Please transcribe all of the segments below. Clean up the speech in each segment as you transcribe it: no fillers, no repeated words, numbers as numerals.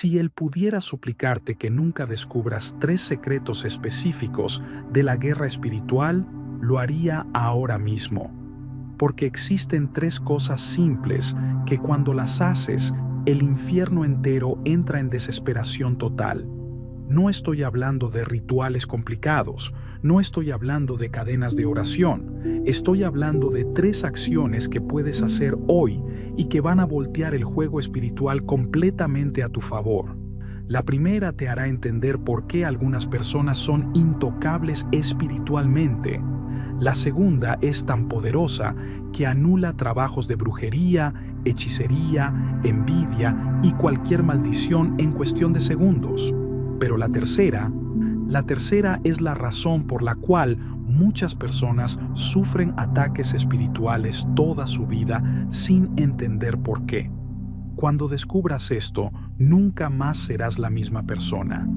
Si él pudiera suplicarte que nunca descubras 3 secretos específicos de la guerra espiritual, lo haría ahora mismo. Porque existen 3 cosas simples que cuando las haces, el infierno entero entra en desesperación total. No estoy hablando de rituales complicados, no estoy hablando de cadenas de oración, estoy hablando de 3 acciones que puedes hacer hoy y que van a voltear el juego espiritual completamente a tu favor. La primera te hará entender por qué algunas personas son intocables espiritualmente. La segunda es tan poderosa que anula trabajos de brujería, hechicería, envidia y cualquier maldición en cuestión de segundos. Pero la tercera es la razón por la cual muchas personas sufren ataques espirituales toda su vida sin entender por qué. Cuando descubras esto, nunca más serás la misma persona.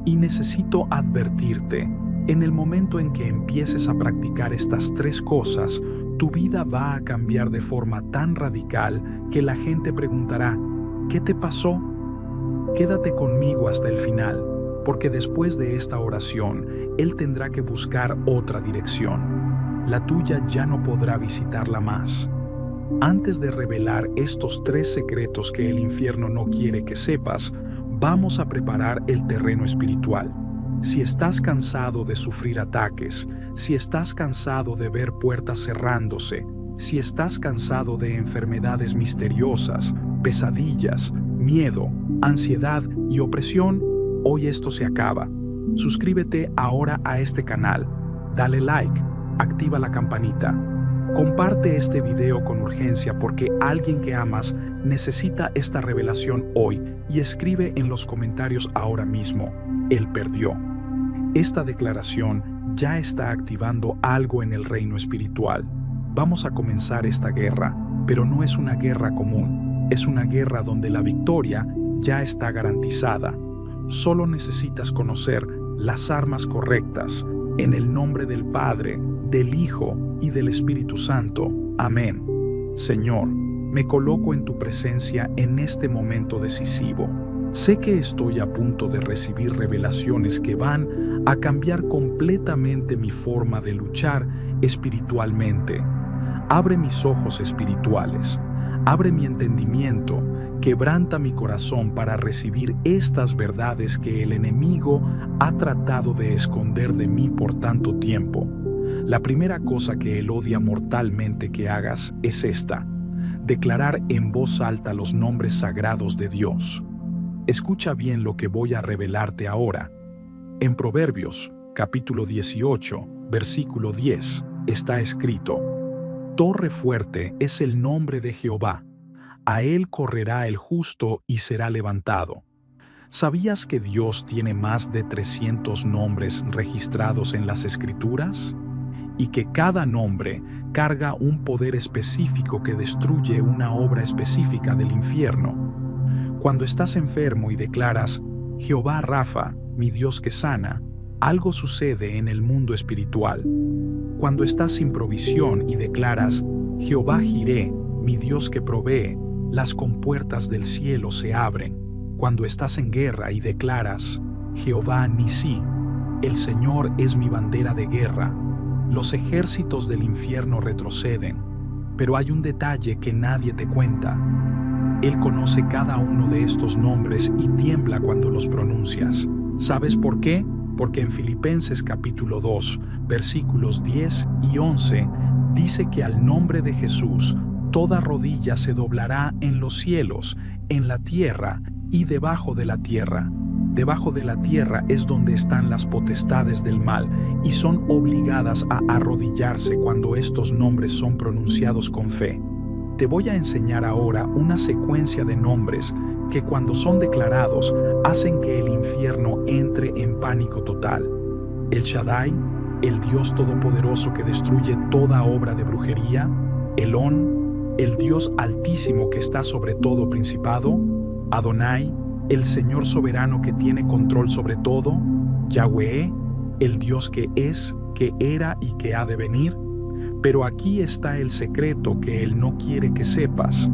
Y necesito advertirte, en el momento en que empieces a practicar estas 3 cosas, tu vida va a cambiar de forma tan radical que la gente preguntará, ¿qué te pasó? Quédate conmigo hasta el final, porque después de esta oración, él tendrá que buscar otra dirección. La tuya ya no podrá visitarla más. Antes de revelar estos 3 secretos que el infierno no quiere que sepas, vamos a preparar el terreno espiritual. Si estás cansado de sufrir ataques, si estás cansado de ver puertas cerrándose, si estás cansado de enfermedades misteriosas, pesadillas, miedo, ansiedad y opresión, hoy esto se acaba. Suscríbete ahora a este canal, dale like, activa la campanita. Comparte este video con urgencia porque alguien que amas necesita esta revelación hoy y escribe en los comentarios ahora mismo, él perdió. Esta declaración ya está activando algo en el reino espiritual. Vamos a comenzar esta guerra, pero no es una guerra común, es una guerra donde la victoria ya está garantizada. Solo necesitas conocer las armas correctas, en el nombre del Padre, del Hijo y del Espíritu Santo. Amén. Señor, me coloco en tu presencia en este momento decisivo. Sé que estoy a punto de recibir revelaciones que van a cambiar completamente mi forma de luchar espiritualmente. Abre mis ojos espirituales, abre mi entendimiento, quebranta mi corazón para recibir estas verdades que el enemigo ha tratado de esconder de mí por tanto tiempo. La primera cosa que él odia mortalmente que hagas es esta: declarar en voz alta los nombres sagrados de Dios. Escucha bien lo que voy a revelarte ahora. En Proverbios, capítulo 18, versículo 10, está escrito: Torre fuerte es el nombre de Jehová. A él correrá el justo y será levantado. ¿Sabías que Dios tiene más de 300 nombres registrados en las Escrituras? Y que cada nombre carga un poder específico que destruye una obra específica del infierno. Cuando estás enfermo y declaras, Jehová Rafa, mi Dios que sana, algo sucede en el mundo espiritual. Cuando estás sin provisión y declaras, Jehová Jiré, mi Dios que provee, las compuertas del cielo se abren. Cuando estás en guerra y declaras, Jehová Nisí, el Señor es mi bandera de guerra, los ejércitos del infierno retroceden. Pero hay un detalle que nadie te cuenta. Él conoce cada uno de estos nombres y tiembla cuando los pronuncias. ¿Sabes por qué? Porque en Filipenses capítulo 2, versículos 10 y 11, dice que al nombre de Jesús, toda rodilla se doblará en los cielos, en la tierra y debajo de la tierra. Debajo de la tierra es donde están las potestades del mal y son obligadas a arrodillarse cuando estos nombres son pronunciados con fe. Te voy a enseñar ahora una secuencia de nombres que cuando son declarados hacen que el infierno entre en pánico total. El Shaddai, el Dios todopoderoso que destruye toda obra de brujería. Elón, el Dios altísimo que está sobre todo principado. Adonai, el Señor soberano que tiene control sobre todo. Yahweh, el Dios que es, que era y que ha de venir. Pero aquí está el secreto que Él no quiere que sepas.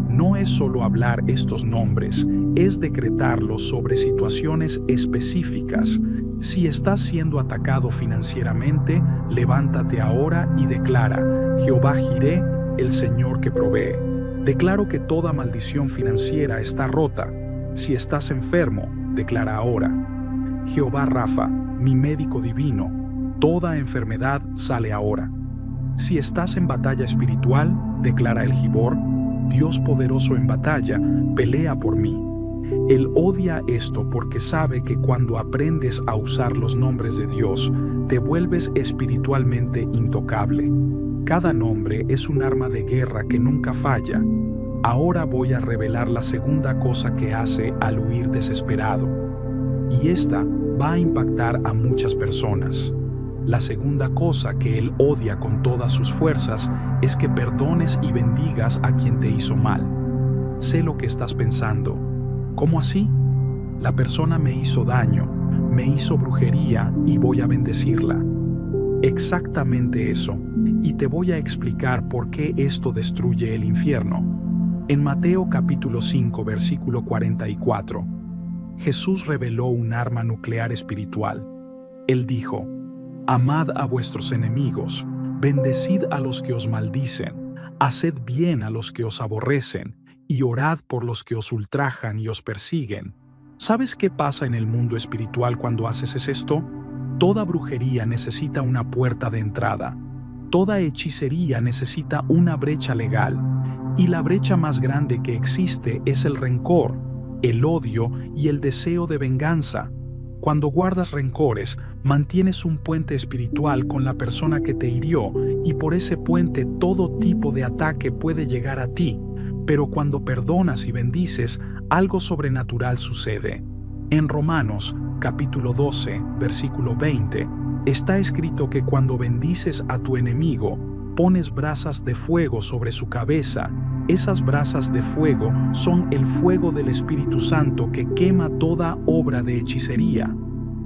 No es solo hablar estos nombres, es decretarlo sobre situaciones específicas. Si estás siendo atacado financieramente, levántate ahora y declara: Jehová Jireh, el Señor que provee. Declaro que toda maldición financiera está rota. Si estás enfermo, declara ahora: Jehová Rafa, mi médico divino, toda enfermedad sale ahora. Si estás en batalla espiritual, declara el Gibor: Dios poderoso en batalla, pelea por mí. Él odia esto porque sabe que cuando aprendes a usar los nombres de Dios, te vuelves espiritualmente intocable. Cada nombre es un arma de guerra que nunca falla. Ahora voy a revelar la segunda cosa que hace al huir desesperado. Y esta va a impactar a muchas personas. La segunda cosa que él odia con todas sus fuerzas es que perdones y bendigas a quien te hizo mal. Sé lo que estás pensando. ¿Cómo así? La persona me hizo daño, me hizo brujería y voy a bendecirla. Exactamente eso. Y te voy a explicar por qué esto destruye el infierno. En Mateo capítulo 5, versículo 44, Jesús reveló un arma nuclear espiritual. Él dijo: Amad a vuestros enemigos, bendecid a los que os maldicen, haced bien a los que os aborrecen, y orad por los que os ultrajan y os persiguen. ¿Sabes qué pasa en el mundo espiritual cuando haces esto? Toda brujería necesita una puerta de entrada. Toda hechicería necesita una brecha legal. Y la brecha más grande que existe es el rencor, el odio y el deseo de venganza. Cuando guardas rencores, mantienes un puente espiritual con la persona que te hirió y por ese puente todo tipo de ataque puede llegar a ti. Pero cuando perdonas y bendices, algo sobrenatural sucede. En Romanos, capítulo 12, versículo 20, está escrito que cuando bendices a tu enemigo, pones brasas de fuego sobre su cabeza. Esas brasas de fuego son el fuego del Espíritu Santo que quema toda obra de hechicería.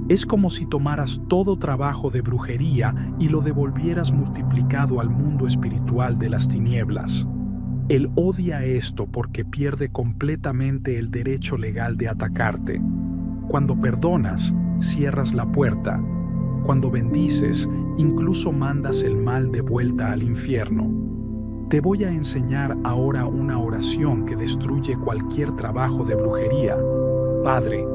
Es como si tomaras todo trabajo de brujería y lo devolvieras multiplicado al mundo espiritual de las tinieblas. Él odia esto porque pierde completamente el derecho legal de atacarte. Cuando perdonas, cierras la puerta. Cuando bendices, incluso mandas el mal de vuelta al infierno. Te voy a enseñar ahora una oración que destruye cualquier trabajo de brujería. Padre,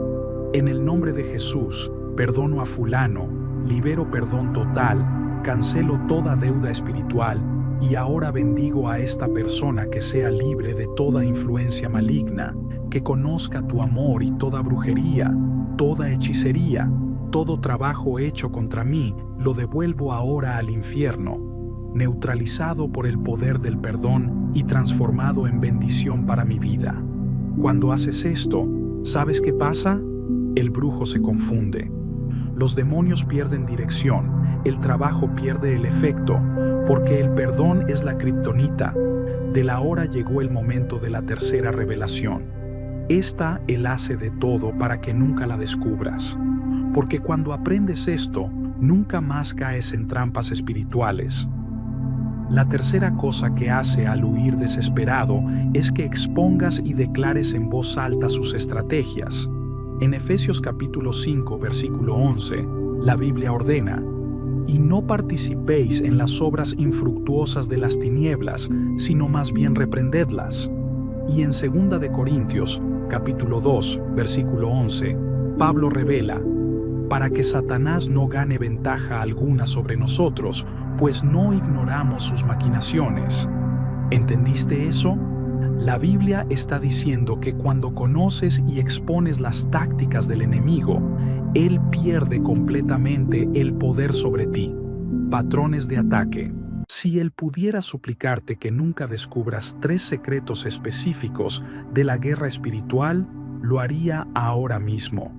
en el nombre de Jesús, perdono a fulano, libero perdón total, cancelo toda deuda espiritual y ahora bendigo a esta persona que sea libre de toda influencia maligna, que conozca tu amor y toda brujería, toda hechicería, todo trabajo hecho contra mí, lo devuelvo ahora al infierno, neutralizado por el poder del perdón y transformado en bendición para mi vida. Cuando haces esto, ¿sabes qué pasa? El brujo se confunde. Los demonios pierden dirección, el trabajo pierde el efecto, porque el perdón es la kriptonita. De la hora llegó el momento de la tercera revelación. Esta él hace de todo para que nunca la descubras. Porque cuando aprendes esto, nunca más caes en trampas espirituales. La tercera cosa que hace al huir desesperado es que expongas y declares en voz alta sus estrategias. En Efesios capítulo 5, versículo 11, la Biblia ordena: y no participéis en las obras infructuosas de las tinieblas, sino más bien reprendedlas. Y en 2 de Corintios, capítulo 2, versículo 11, Pablo revela: para que Satanás no gane ventaja alguna sobre nosotros, pues no ignoramos sus maquinaciones. ¿Entendiste eso? La Biblia está diciendo que cuando conoces y expones las tácticas del enemigo, él pierde completamente el poder sobre ti. Patrones de ataque. Si él pudiera suplicarte que nunca descubras 3 secretos específicos de la guerra espiritual, lo haría ahora mismo.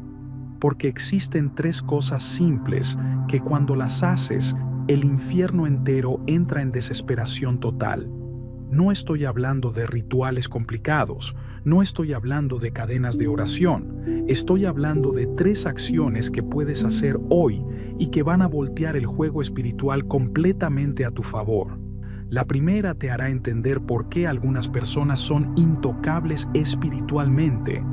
Porque existen 3 cosas simples que cuando las haces, el infierno entero entra en desesperación total. No estoy hablando de rituales complicados, no estoy hablando de cadenas de oración, estoy hablando de 3 acciones que puedes hacer hoy y que van a voltear el juego espiritual completamente a tu favor. La primera te hará entender por qué algunas personas son intocables espiritualmente.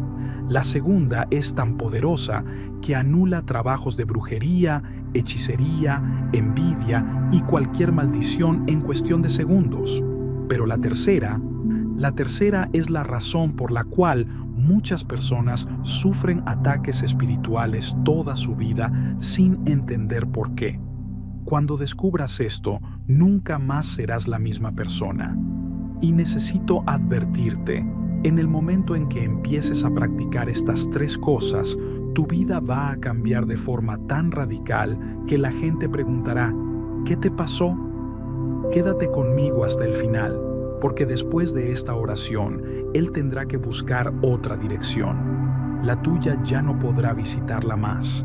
La segunda es tan poderosa que anula trabajos de brujería, hechicería, envidia y cualquier maldición en cuestión de segundos. Pero la tercera es la razón por la cual muchas personas sufren ataques espirituales toda su vida sin entender por qué. Cuando descubras esto, nunca más serás la misma persona. Y necesito advertirte, en el momento en que empieces a practicar estas 3 cosas, tu vida va a cambiar de forma tan radical que la gente preguntará, ¿qué te pasó? Quédate conmigo hasta el final, porque después de esta oración, Él tendrá que buscar otra dirección. La tuya ya no podrá visitarla más.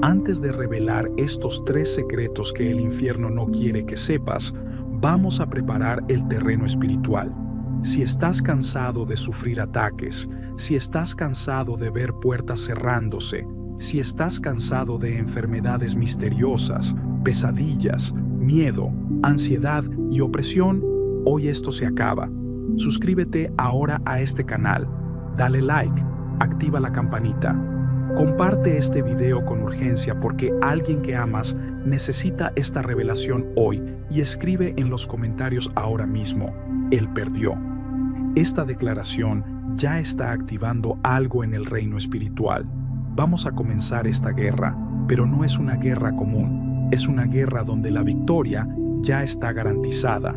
Antes de revelar estos 3 secretos que el infierno no quiere que sepas, vamos a preparar el terreno espiritual. Si estás cansado de sufrir ataques, si estás cansado de ver puertas cerrándose, si estás cansado de enfermedades misteriosas, pesadillas, miedo, ansiedad y opresión, hoy esto se acaba. Suscríbete ahora a este canal, dale like, activa la campanita. Comparte este video con urgencia porque alguien que amas necesita esta revelación hoy y escribe en los comentarios ahora mismo, Él perdió. Esta declaración ya está activando algo en el reino espiritual. Vamos a comenzar esta guerra, pero no es una guerra común, es una guerra donde la victoria ya está garantizada.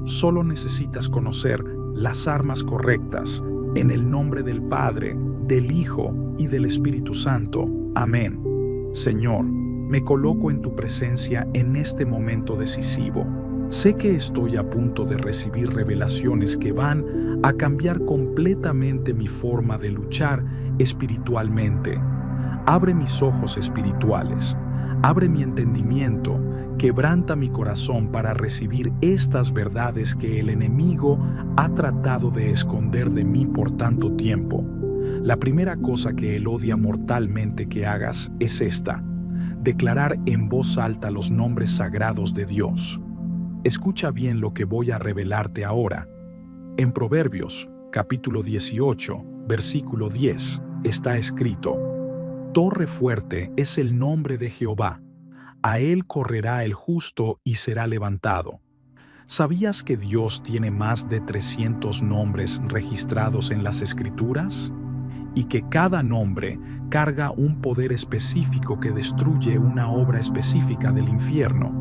Solo necesitas conocer las armas correctas, en el nombre del Padre, del Hijo y del Espíritu Santo. Amén. Señor, me coloco en tu presencia en este momento decisivo. Sé que estoy a punto de recibir revelaciones que van a cambiar completamente mi forma de luchar espiritualmente. Abre mis ojos espirituales, abre mi entendimiento, quebranta mi corazón para recibir estas verdades que el enemigo ha tratado de esconder de mí por tanto tiempo. La primera cosa que él odia mortalmente que hagas es esta: declarar en voz alta los nombres sagrados de Dios. Escucha bien lo que voy a revelarte ahora. En Proverbios, capítulo 18, versículo 10, está escrito: Torre fuerte es el nombre de Jehová. A él correrá el justo y será levantado. ¿Sabías que Dios tiene más de 300 nombres registrados en las Escrituras? Y que cada nombre carga un poder específico que destruye una obra específica del infierno.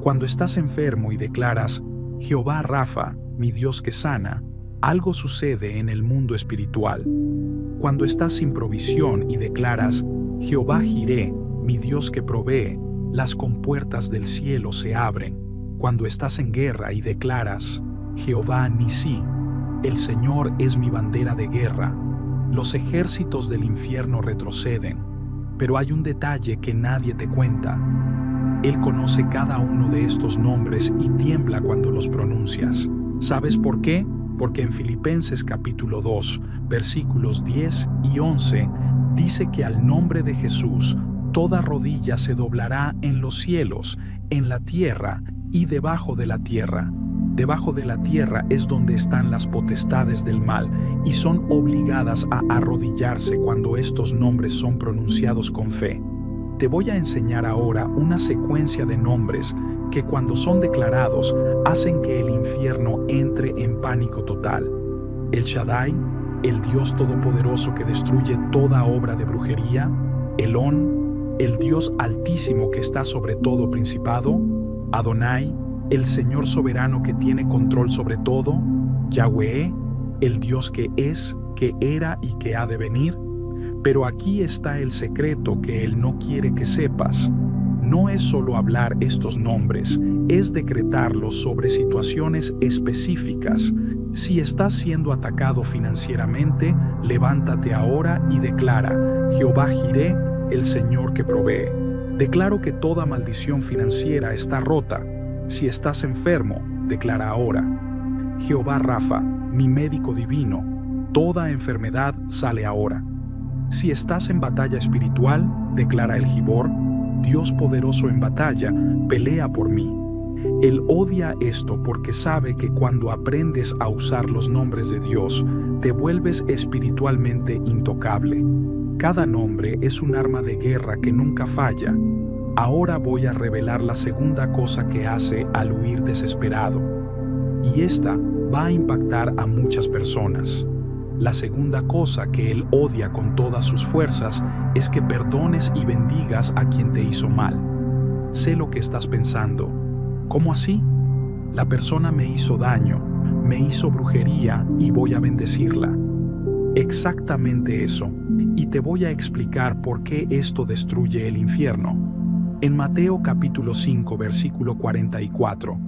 Cuando estás enfermo y declaras, Jehová Rafa, mi Dios que sana, algo sucede en el mundo espiritual. Cuando estás sin provisión y declaras, Jehová Jiré, mi Dios que provee, las compuertas del cielo se abren. Cuando estás en guerra y declaras, Jehová Nisí, el Señor es mi bandera de guerra, los ejércitos del infierno retroceden. Pero hay un detalle que nadie te cuenta. Él conoce cada uno de estos nombres y tiembla cuando los pronuncias. ¿Sabes por qué? Porque en Filipenses capítulo 2, versículos 10 y 11, dice que al nombre de Jesús toda rodilla se doblará en los cielos, en la tierra y debajo de la tierra. Debajo de la tierra es donde están las potestades del mal y son obligadas a arrodillarse cuando estos nombres son pronunciados con fe. Te voy a enseñar ahora una secuencia de nombres que cuando son declarados hacen que el infierno entre en pánico total. El Shaddai, el Dios todopoderoso que destruye toda obra de brujería. Elón, el Dios altísimo que está sobre todo principado. Adonai, el Señor soberano que tiene control sobre todo. Yahweh, el Dios que es, que era y que ha de venir. Pero aquí está el secreto que Él no quiere que sepas. No es solo hablar estos nombres, es decretarlos sobre situaciones específicas. Si estás siendo atacado financieramente, levántate ahora y declara, Jehová Jiré, el Señor que provee. Declaro que toda maldición financiera está rota. Si estás enfermo, declara ahora, Jehová Rafa, mi médico divino, toda enfermedad sale ahora. Si estás en batalla espiritual, declara el Gibor, Dios poderoso en batalla, pelea por mí. Él odia esto porque sabe que cuando aprendes a usar los nombres de Dios, te vuelves espiritualmente intocable. Cada nombre es un arma de guerra que nunca falla. Ahora voy a revelar la segunda cosa que hace al huir desesperado. Y esta va a impactar a muchas personas. La segunda cosa que él odia con todas sus fuerzas es que perdones y bendigas a quien te hizo mal. Sé lo que estás pensando. ¿Cómo así? La persona me hizo daño, me hizo brujería y voy a bendecirla. Exactamente eso. Y te voy a explicar por qué esto destruye el infierno. En Mateo capítulo 5, versículo 44,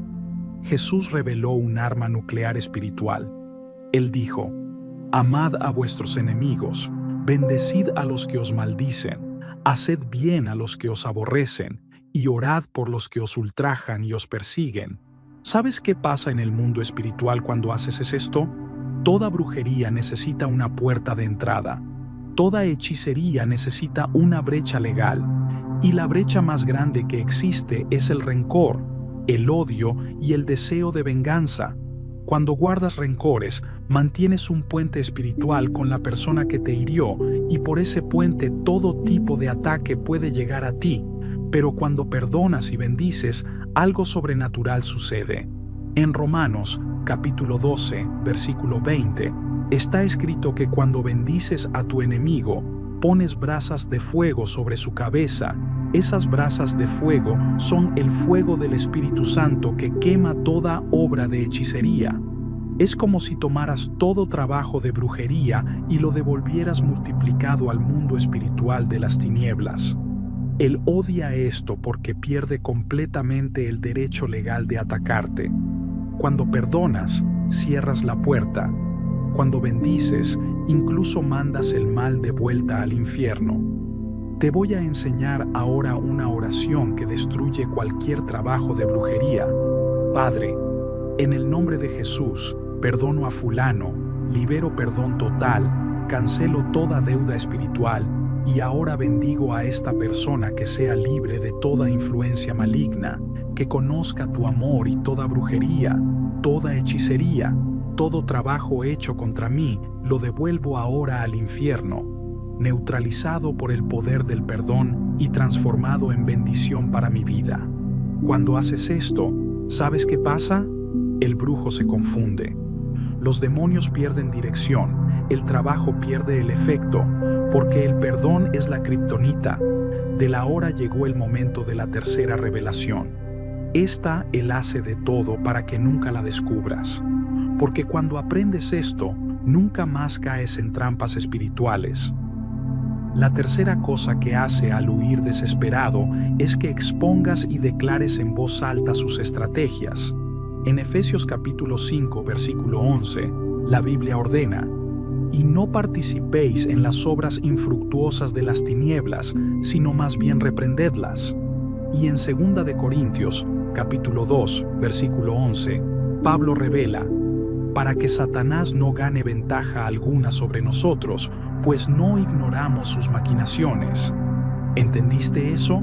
Jesús reveló un arma nuclear espiritual. Él dijo: amad a vuestros enemigos, bendecid a los que os maldicen, haced bien a los que os aborrecen, y orad por los que os ultrajan y os persiguen. ¿Sabes qué pasa en el mundo espiritual cuando haces esto? Toda brujería necesita una puerta de entrada. Toda hechicería necesita una brecha legal. Y la brecha más grande que existe es el rencor, el odio y el deseo de venganza. Cuando guardas rencores, mantienes un puente espiritual con la persona que te hirió y por ese puente todo tipo de ataque puede llegar a ti. Pero cuando perdonas y bendices, algo sobrenatural sucede. En Romanos, capítulo 12, versículo 20, está escrito que cuando bendices a tu enemigo, pones brasas de fuego sobre su cabeza. Esas brasas de fuego son el fuego del Espíritu Santo que quema toda obra de hechicería. Es como si tomaras todo trabajo de brujería y lo devolvieras multiplicado al mundo espiritual de las tinieblas. Él odia esto porque pierde completamente el derecho legal de atacarte. Cuando perdonas, cierras la puerta. Cuando bendices, incluso mandas el mal de vuelta al infierno. Te voy a enseñar ahora una oración que destruye cualquier trabajo de brujería. Padre, en el nombre de Jesús, perdono a fulano, libero perdón total, cancelo toda deuda espiritual y ahora bendigo a esta persona que sea libre de toda influencia maligna, que conozca tu amor y toda brujería, toda hechicería, todo trabajo hecho contra mí, lo devuelvo ahora al infierno, neutralizado por el poder del perdón y transformado en bendición para mi vida. Cuando haces esto, ¿sabes qué pasa? El brujo se confunde. Los demonios pierden dirección, el trabajo pierde el efecto, porque el perdón es la kriptonita. De la hora llegó el momento de la tercera revelación. Esta él hace de todo para que nunca la descubras. Porque cuando aprendes esto, nunca más caes en trampas espirituales. La tercera cosa que hace al huir desesperado es que expongas y declares en voz alta sus estrategias. En Efesios capítulo 5, versículo 11, la Biblia ordena: y no participéis en las obras infructuosas de las tinieblas, sino más bien reprendedlas. Y en 2 de Corintios, capítulo 2, versículo 11, Pablo revela: para que Satanás no gane ventaja alguna sobre nosotros, pues no ignoramos sus maquinaciones. ¿Entendiste eso?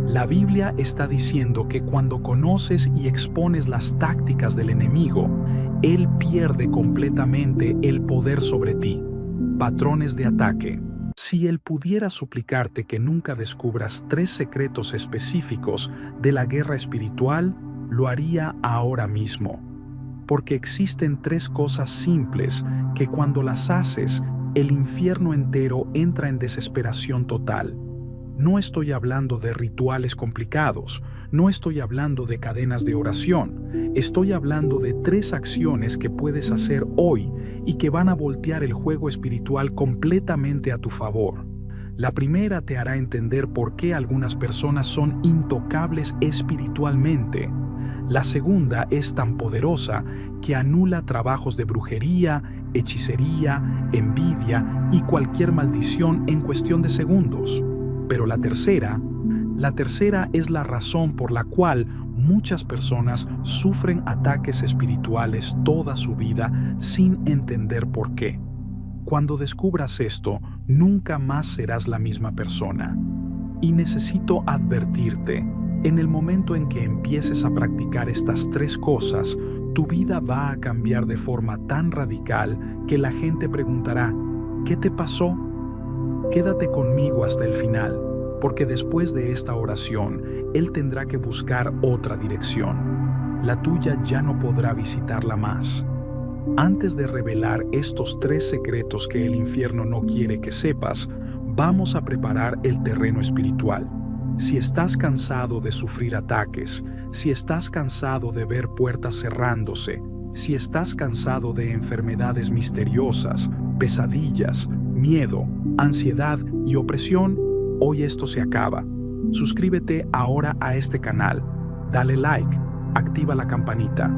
La Biblia está diciendo que cuando conoces y expones las tácticas del enemigo, él pierde completamente el poder sobre ti. Patrones de ataque. Si él pudiera suplicarte que nunca descubras 3 secretos específicos de la guerra espiritual, lo haría ahora mismo. Porque existen 3 cosas simples que cuando las haces, el infierno entero entra en desesperación total. No estoy hablando de rituales complicados, no estoy hablando de cadenas de oración, estoy hablando de 3 acciones que puedes hacer hoy y que van a voltear el juego espiritual completamente a tu favor. La primera te hará entender por qué algunas personas son intocables espiritualmente. La segunda es tan poderosa que anula trabajos de brujería, hechicería, envidia y cualquier maldición en cuestión de segundos. Pero la tercera es la razón por la cual muchas personas sufren ataques espirituales toda su vida sin entender por qué. Cuando descubras esto, nunca más serás la misma persona. Y necesito advertirte, En el momento en que empieces a practicar estas tres cosas, tu vida va a cambiar de forma tan radical que la gente preguntará, ¿qué te pasó? Quédate conmigo hasta el final, porque después de esta oración, Él tendrá que buscar otra dirección. La tuya ya no podrá visitarla más. Antes de revelar estos tres secretos que el infierno no quiere que sepas, vamos a preparar el terreno espiritual. Si estás cansado de sufrir ataques, si estás cansado de ver puertas cerrándose, si estás cansado de enfermedades misteriosas, pesadillas, miedo, ansiedad y opresión, hoy esto se acaba. Suscríbete ahora a este canal, dale like, activa la campanita.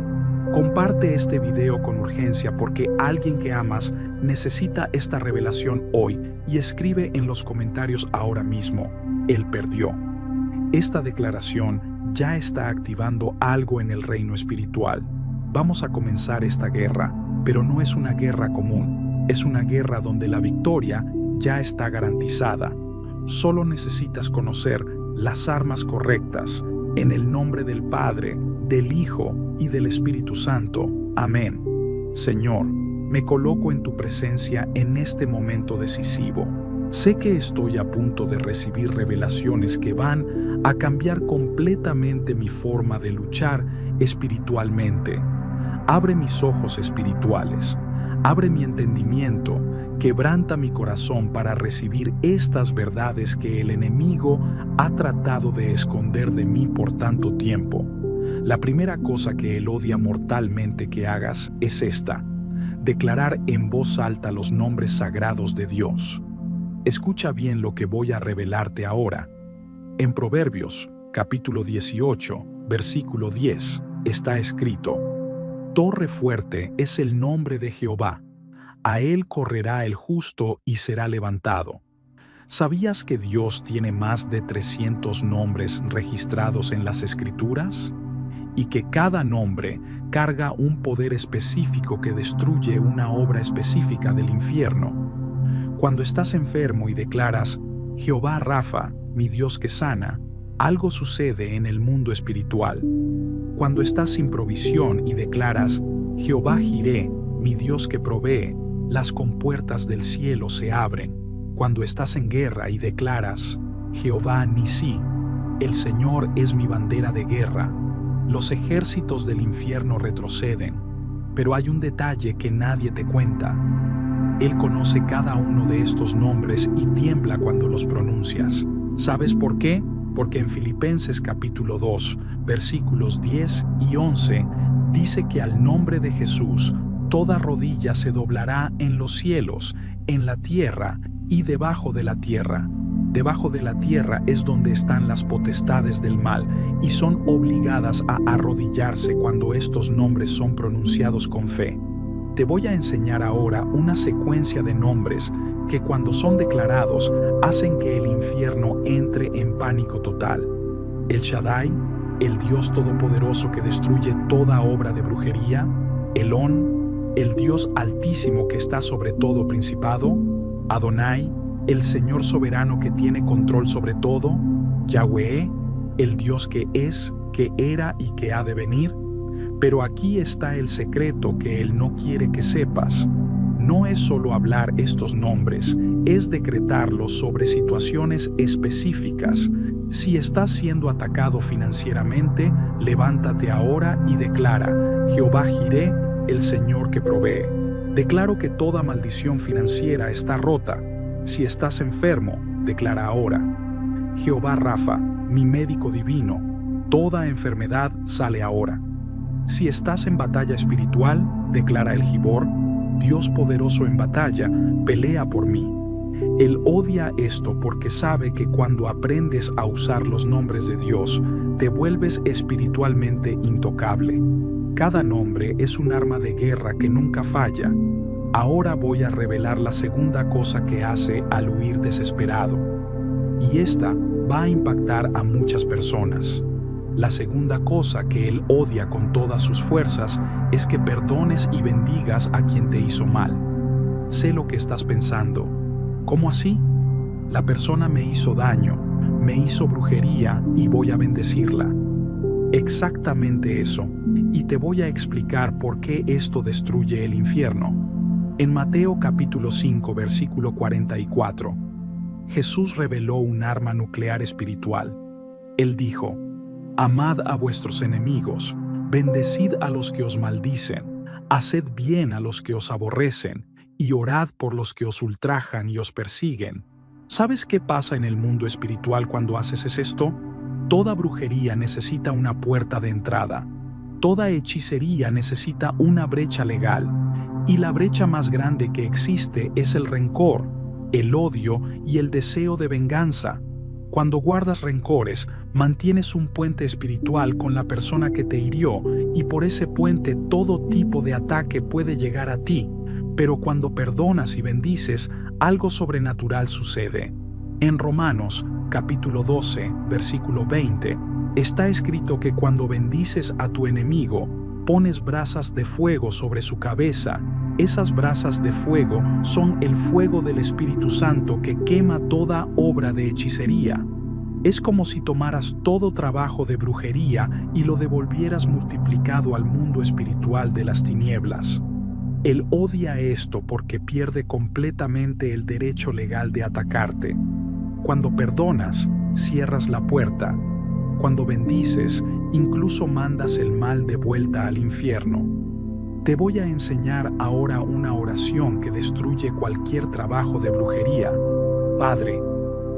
Comparte este video con urgencia porque alguien que amas necesita esta revelación hoy y escribe en los comentarios ahora mismo, Él perdió. Esta declaración ya está activando algo en el reino espiritual. Vamos a comenzar esta guerra, pero no es una guerra común, es una guerra donde la victoria ya está garantizada. Solo necesitas conocer las armas correctas, en el nombre del Padre, del Hijo y del Espíritu Santo. Amén. Señor, me coloco en tu presencia en este momento decisivo. Sé que estoy a punto de recibir revelaciones que van a cambiar completamente mi forma de luchar espiritualmente. Abre mis ojos espirituales, abre mi entendimiento, quebranta mi corazón para recibir estas verdades que el enemigo ha tratado de esconder de mí por tanto tiempo. La primera cosa que él odia mortalmente que hagas es esta: declarar en voz alta los nombres sagrados de Dios. Escucha bien lo que voy a revelarte ahora. En Proverbios, capítulo 18, versículo 10, está escrito: Torre fuerte es el nombre de Jehová. A él correrá el justo y será levantado. ¿Sabías que Dios tiene más de 300 nombres registrados en las Escrituras? Y que cada nombre carga un poder específico que destruye una obra específica del infierno. Cuando estás enfermo y declaras, Jehová Rafa, mi Dios que sana, algo sucede en el mundo espiritual. Cuando estás sin provisión y declaras, Jehová Jiré, mi Dios que provee, las compuertas del cielo se abren. Cuando estás en guerra y declaras, Jehová Nisí, el Señor es mi bandera de guerra, los ejércitos del infierno retroceden. Pero hay un detalle que nadie te cuenta. Él conoce cada uno de estos nombres y tiembla cuando los pronuncias. ¿Sabes por qué? Porque en Filipenses capítulo 2, versículos 10 y 11, dice que al nombre de Jesús, toda rodilla se doblará en los cielos, en la tierra y debajo de la tierra. Debajo de la tierra es donde están las potestades del mal y son obligadas a arrodillarse cuando estos nombres son pronunciados con fe. Te voy a enseñar ahora una secuencia de nombres que cuando son declarados hacen que el infierno entre en pánico total. El Shaddai, el Dios todopoderoso que destruye toda obra de brujería. Elón, el Dios altísimo que está sobre todo principado. Adonai, el Señor soberano que tiene control sobre todo. Yahweh, el Dios que es, que era y que ha de venir. Pero aquí está el secreto que Él no quiere que sepas. No es solo hablar estos nombres, es decretarlos sobre situaciones específicas. Si estás siendo atacado financieramente, levántate ahora y declara, Jehová Jiré, el Señor que provee. Declaro que toda maldición financiera está rota. Si estás enfermo, declara ahora, Jehová Rafa, mi médico divino, toda enfermedad sale ahora. Si estás en batalla espiritual, declara el Gibor, Dios poderoso en batalla, pelea por mí. Él odia esto porque sabe que cuando aprendes a usar los nombres de Dios, te vuelves espiritualmente intocable. Cada nombre es un arma de guerra que nunca falla. Ahora voy a revelar la segunda cosa que hace al huir desesperado. Y esta va a impactar a muchas personas. La segunda cosa que él odia con todas sus fuerzas es que perdones y bendigas a quien te hizo mal. Sé lo que estás pensando. ¿Cómo así? La persona me hizo daño, me hizo brujería y voy a bendecirla. Exactamente eso, y te voy a explicar por qué esto destruye el infierno. En Mateo capítulo 5, versículo 44, Jesús reveló un arma nuclear espiritual. Él dijo: amad a vuestros enemigos, bendecid a los que os maldicen, haced bien a los que os aborrecen, y orad por los que os ultrajan y os persiguen. ¿Sabes qué pasa en el mundo espiritual cuando haces esto? Toda brujería necesita una puerta de entrada. Toda hechicería necesita una brecha legal. Y la brecha más grande que existe es el rencor, el odio y el deseo de venganza. Cuando guardas rencores, mantienes un puente espiritual con la persona que te hirió y por ese puente todo tipo de ataque puede llegar a ti. Pero cuando perdonas y bendices, algo sobrenatural sucede. En Romanos, capítulo 12, versículo 20, está escrito que cuando bendices a tu enemigo, pones brasas de fuego sobre su cabeza. Esas brasas de fuego son el fuego del Espíritu Santo que quema toda obra de hechicería. Es como si tomaras todo trabajo de brujería y lo devolvieras multiplicado al mundo espiritual de las tinieblas. Él odia esto porque pierde completamente el derecho legal de atacarte. Cuando perdonas, cierras la puerta. Cuando bendices, incluso mandas el mal de vuelta al infierno. Te voy a enseñar ahora una oración que destruye cualquier trabajo de brujería. Padre,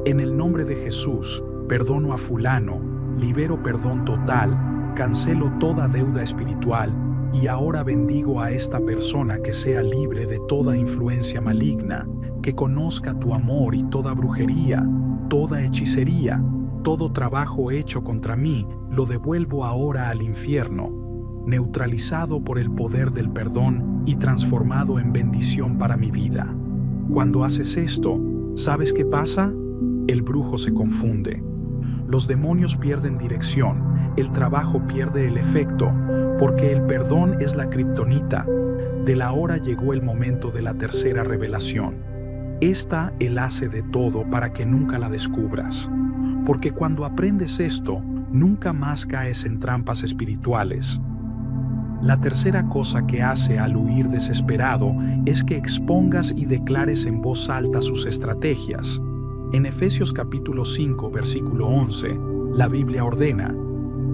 en el nombre de Jesús, perdono a fulano, libero perdón total, cancelo toda deuda espiritual y ahora bendigo a esta persona que sea libre de toda influencia maligna, que conozca tu amor y toda brujería, toda hechicería, todo trabajo hecho contra mí, lo devuelvo ahora al infierno, neutralizado por el poder del perdón y transformado en bendición para mi vida. Cuando haces esto, ¿sabes qué pasa? El brujo se confunde. Los demonios pierden dirección, el trabajo pierde el efecto, porque el perdón es la kriptonita. De la hora llegó el momento de la tercera revelación. Esta Él hace de todo para que nunca la descubras. Porque cuando aprendes esto, nunca más caes en trampas espirituales. La tercera cosa que hace al huir desesperado es que expongas y declares en voz alta sus estrategias. En Efesios capítulo 5, versículo 11, la Biblia ordena: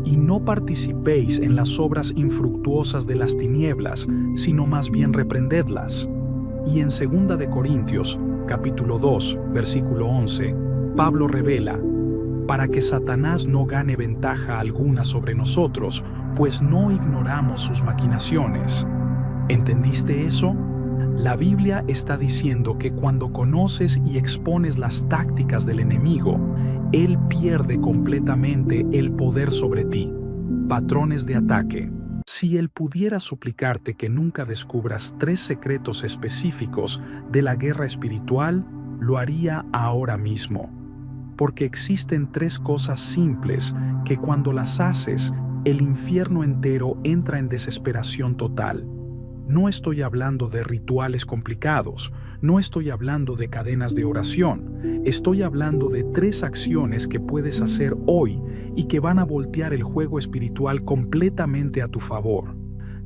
y no participéis en las obras infructuosas de las tinieblas, sino más bien reprendedlas. Y en 2 de Corintios, capítulo 2, versículo 11, Pablo revela: para que Satanás no gane ventaja alguna sobre nosotros, pues no ignoramos sus maquinaciones. ¿Entendiste eso? La Biblia está diciendo que cuando conoces y expones las tácticas del enemigo, él pierde completamente el poder sobre ti. Patrones de ataque. Si él pudiera suplicarte que nunca descubras 3 secretos específicos de la guerra espiritual, lo haría ahora mismo. Porque existen 3 cosas simples que cuando las haces, el infierno entero entra en desesperación total. No estoy hablando de rituales complicados, no estoy hablando de cadenas de oración, estoy hablando de 3 acciones que puedes hacer hoy y que van a voltear el juego espiritual completamente a tu favor.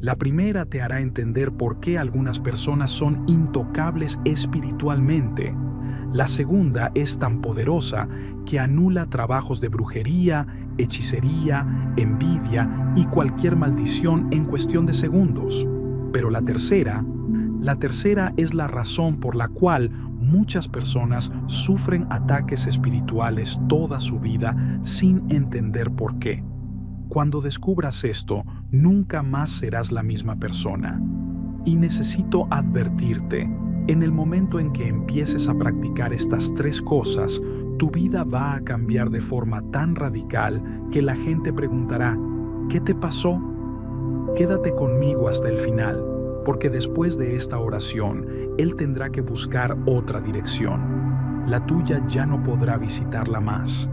La primera te hará entender por qué algunas personas son intocables espiritualmente. La segunda es tan poderosa que anula trabajos de brujería, hechicería, envidia y cualquier maldición en cuestión de segundos. Pero la tercera es la razón por la cual muchas personas sufren ataques espirituales toda su vida sin entender por qué. Cuando descubras esto, nunca más serás la misma persona. Y necesito advertirte, en el momento en que empieces a practicar estas 3 cosas, tu vida va a cambiar de forma tan radical que la gente preguntará: ¿qué te pasó? Quédate conmigo hasta el final, porque después de esta oración, Él tendrá que buscar otra dirección. La tuya ya no podrá visitarla más.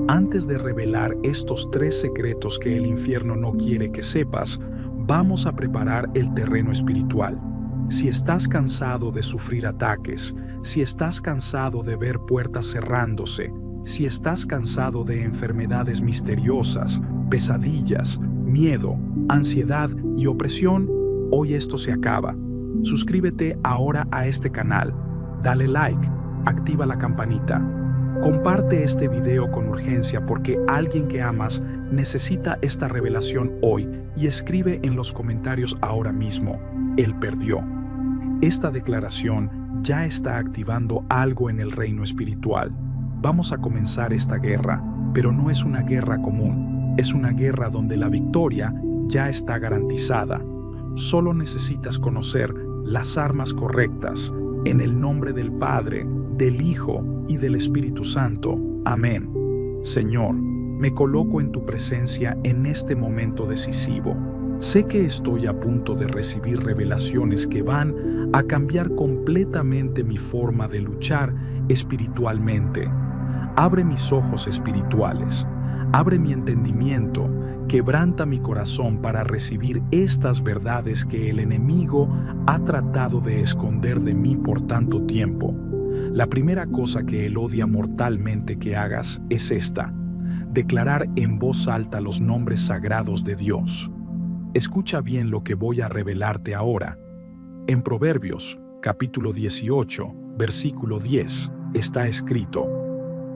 Antes de revelar estos 3 secretos que el infierno no quiere que sepas, vamos a preparar el terreno espiritual. Si estás cansado de sufrir ataques, si estás cansado de ver puertas cerrándose, Si estás cansado de enfermedades misteriosas, pesadillas, miedo, ansiedad y opresión, hoy esto se acaba. Suscríbete ahora a este canal, dale like, activa la campanita. Comparte este video con urgencia porque alguien que amas necesita esta revelación hoy y escribe en los comentarios ahora mismo, Él perdió. Esta declaración ya está activando algo en el reino espiritual. Vamos a comenzar esta guerra, pero no es una guerra común, es una guerra donde la victoria ya está garantizada. Solo necesitas conocer las armas correctas, en el nombre del Padre, del Hijo y del Espíritu Santo. Amén. Señor, me coloco en tu presencia en este momento decisivo. Sé que estoy a punto de recibir revelaciones que van a cambiar completamente mi forma de luchar espiritualmente. Abre mis ojos espirituales, abre mi entendimiento, quebranta mi corazón para recibir estas verdades que el enemigo ha tratado de esconder de mí por tanto tiempo. La primera cosa que él odia mortalmente que hagas es esta: declarar en voz alta los nombres sagrados de Dios. Escucha bien lo que voy a revelarte ahora. En Proverbios, capítulo 18, versículo 10, está escrito: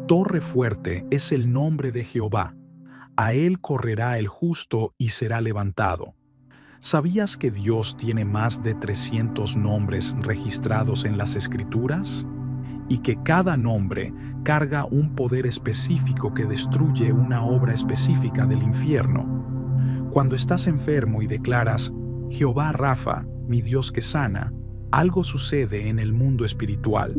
Torre fuerte es el nombre de Jehová. A él correrá el justo y será levantado. ¿Sabías que Dios tiene más de 300 nombres registrados en las Escrituras? Y que cada nombre carga un poder específico que destruye una obra específica del infierno. Cuando estás enfermo y declaras, Jehová Rafa, mi Dios que sana, algo sucede en el mundo espiritual.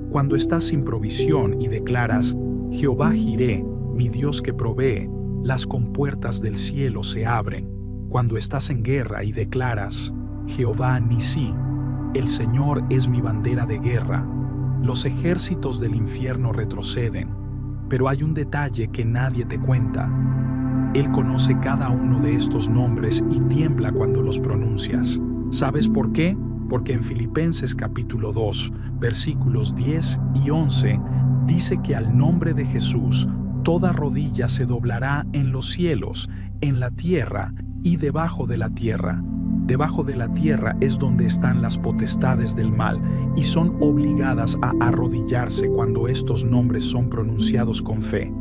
Cuando estás sin provisión y declaras, Jehová Jiré, mi Dios que provee, las compuertas del cielo se abren. Cuando estás en guerra y declaras, Jehová Nisí, el Señor es mi bandera de guerra, los ejércitos del infierno retroceden. Pero hay un detalle que nadie te cuenta. Él conoce cada uno de estos nombres y tiembla cuando los pronuncias. ¿Sabes por qué? Porque en Filipenses capítulo 2, versículos 10 y 11, dice que al nombre de Jesús, toda rodilla se doblará en los cielos, en la tierra y debajo de la tierra. Debajo de la tierra es donde están las potestades del mal y son obligadas a arrodillarse cuando estos nombres son pronunciados con fe.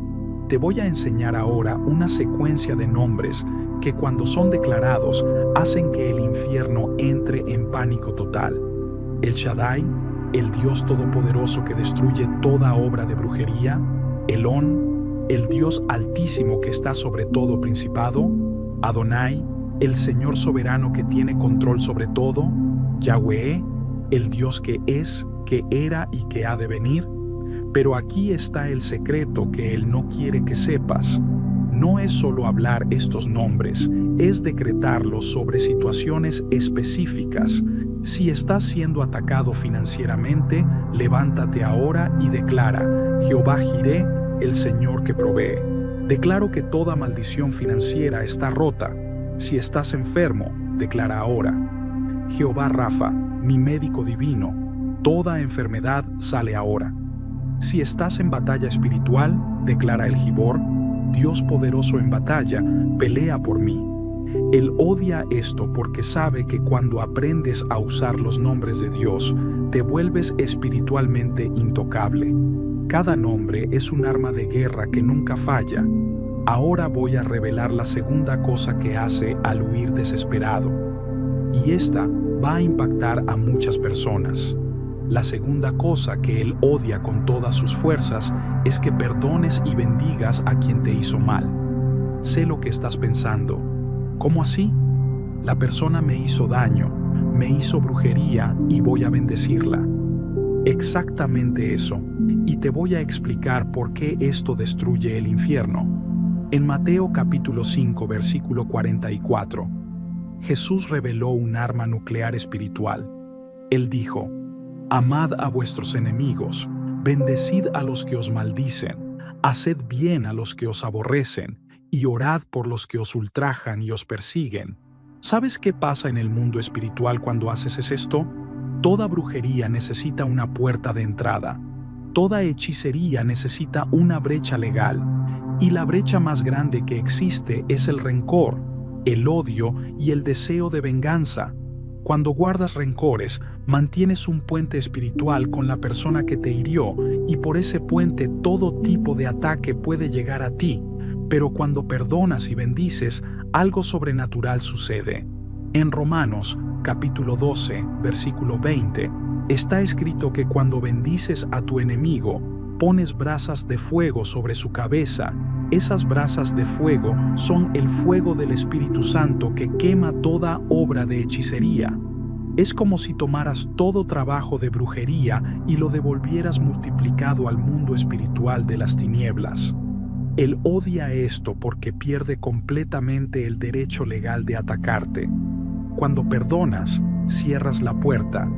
Te voy a enseñar ahora una secuencia de nombres que cuando son declarados hacen que el infierno entre en pánico total. El Shaddai, el Dios todopoderoso que destruye toda obra de brujería. Elón, el Dios altísimo que está sobre todo principado. Adonai, el Señor soberano que tiene control sobre todo. Yahweh, el Dios que es, que era y que ha de venir. Pero aquí está el secreto que Él no quiere que sepas. No es solo hablar estos nombres, es decretarlos sobre situaciones específicas. Si estás siendo atacado financieramente, levántate ahora y declara, Jehová Jiré, el Señor que provee. Declaro que toda maldición financiera está rota. Si estás enfermo, declara ahora, Jehová Rafa, mi médico divino, toda enfermedad sale ahora. Si estás en batalla espiritual, declara el Gibor, Dios poderoso en batalla, pelea por mí. Él odia esto porque sabe que cuando aprendes a usar los nombres de Dios, te vuelves espiritualmente intocable. Cada nombre es un arma de guerra que nunca falla. Ahora voy a revelar la segunda cosa que hace al huir desesperado. Y esta va a impactar a muchas personas. La segunda cosa que él odia con todas sus fuerzas es que perdones y bendigas a quien te hizo mal. Sé lo que estás pensando. ¿Cómo así? La persona me hizo daño, me hizo brujería y voy a bendecirla. Exactamente eso. Y te voy a explicar por qué esto destruye el infierno. En Mateo capítulo 5, versículo 44, Jesús reveló un arma nuclear espiritual. Él dijo, amad a vuestros enemigos, bendecid a los que os maldicen, haced bien a los que os aborrecen, y orad por los que os ultrajan y os persiguen. ¿Sabes qué pasa en el mundo espiritual cuando haces esto? Toda brujería necesita una puerta de entrada. Toda hechicería necesita una brecha legal, y la brecha más grande que existe es el rencor, el odio y el deseo de venganza. Cuando guardas rencores, mantienes un puente espiritual con la persona que te hirió y por ese puente todo tipo de ataque puede llegar a ti, pero cuando perdonas y bendices, algo sobrenatural sucede. En Romanos, capítulo 12, versículo 20, está escrito que cuando bendices a tu enemigo, pones brasas de fuego sobre su cabeza. Esas brasas de fuego son el fuego del Espíritu Santo que quema toda obra de hechicería. Es como si tomaras todo trabajo de brujería y lo devolvieras multiplicado al mundo espiritual de las tinieblas. Él odia esto porque pierde completamente el derecho legal de atacarte. Cuando perdonas, cierras la puerta.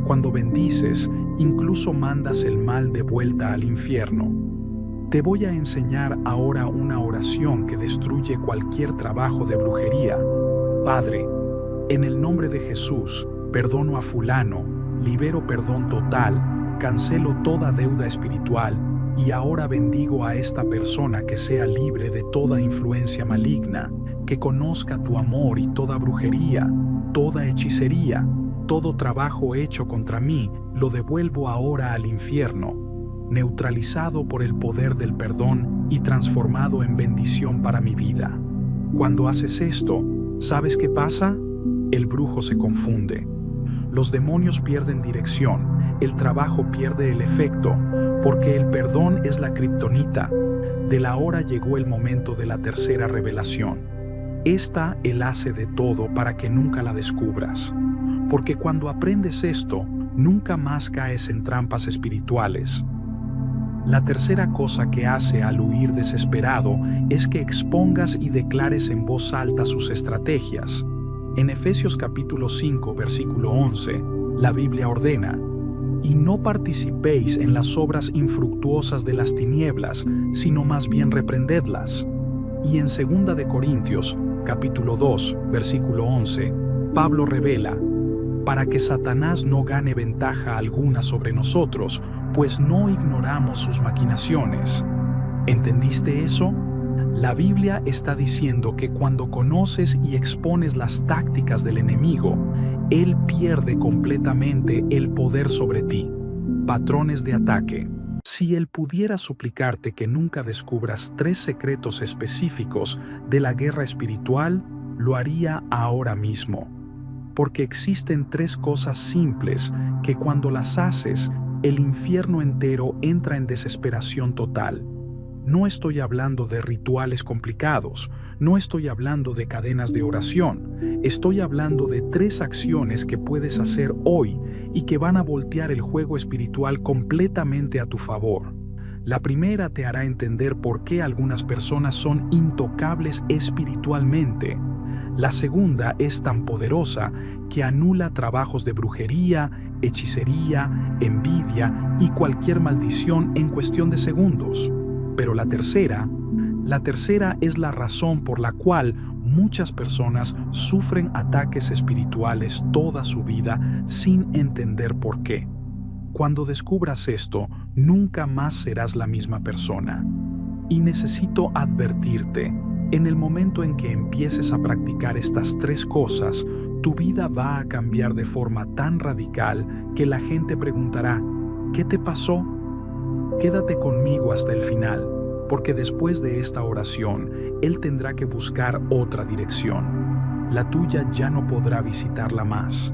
Cuando bendices, incluso mandas el mal de vuelta al infierno. Te voy a enseñar ahora una oración que destruye cualquier trabajo de brujería. Padre, en el nombre de Jesús, perdono a fulano, libero perdón total, cancelo toda deuda espiritual y ahora bendigo a esta persona que sea libre de toda influencia maligna, que conozca tu amor y toda brujería, toda hechicería, todo trabajo hecho contra mí, lo devuelvo ahora al infierno, neutralizado por el poder del perdón y transformado en bendición para mi vida. Cuando haces esto, ¿sabes qué pasa? El brujo se confunde. Los demonios pierden dirección, el trabajo pierde el efecto, porque el perdón es la kriptonita. De la hora llegó el momento de la tercera revelación. Esta Él hace de todo para que nunca la descubras. Porque cuando aprendes esto, nunca más caes en trampas espirituales. La tercera cosa que hace al huir desesperado es que expongas y declares en voz alta sus estrategias. En Efesios capítulo 5, versículo 11, la Biblia ordena: y no participéis en las obras infructuosas de las tinieblas, sino más bien reprendedlas. Y en 2 de Corintios, capítulo 2, versículo 11, Pablo revela: para que Satanás no gane ventaja alguna sobre nosotros, pues no ignoramos sus maquinaciones. ¿Entendiste eso? La Biblia está diciendo que cuando conoces y expones las tácticas del enemigo, él pierde completamente el poder sobre ti. Patrones de ataque. Si él pudiera suplicarte que nunca descubras 3 secretos específicos de la guerra espiritual, lo haría ahora mismo. Porque existen 3 cosas simples que cuando las haces, el infierno entero entra en desesperación total. No estoy hablando de rituales complicados, no estoy hablando de cadenas de oración, estoy hablando de 3 acciones que puedes hacer hoy y que van a voltear el juego espiritual completamente a tu favor. La primera te hará entender por qué algunas personas son intocables espiritualmente. La segunda es tan poderosa que anula trabajos de brujería, hechicería, envidia y cualquier maldición en cuestión de segundos. Pero la tercera es la razón por la cual muchas personas sufren ataques espirituales toda su vida sin entender por qué. Cuando descubras esto, nunca más serás la misma persona. Y necesito advertirte, en el momento en que empieces a practicar estas 3 cosas, tu vida va a cambiar de forma tan radical que la gente preguntará: ¿qué te pasó? Quédate conmigo hasta el final, porque después de esta oración, Él tendrá que buscar otra dirección. La tuya ya no podrá visitarla más.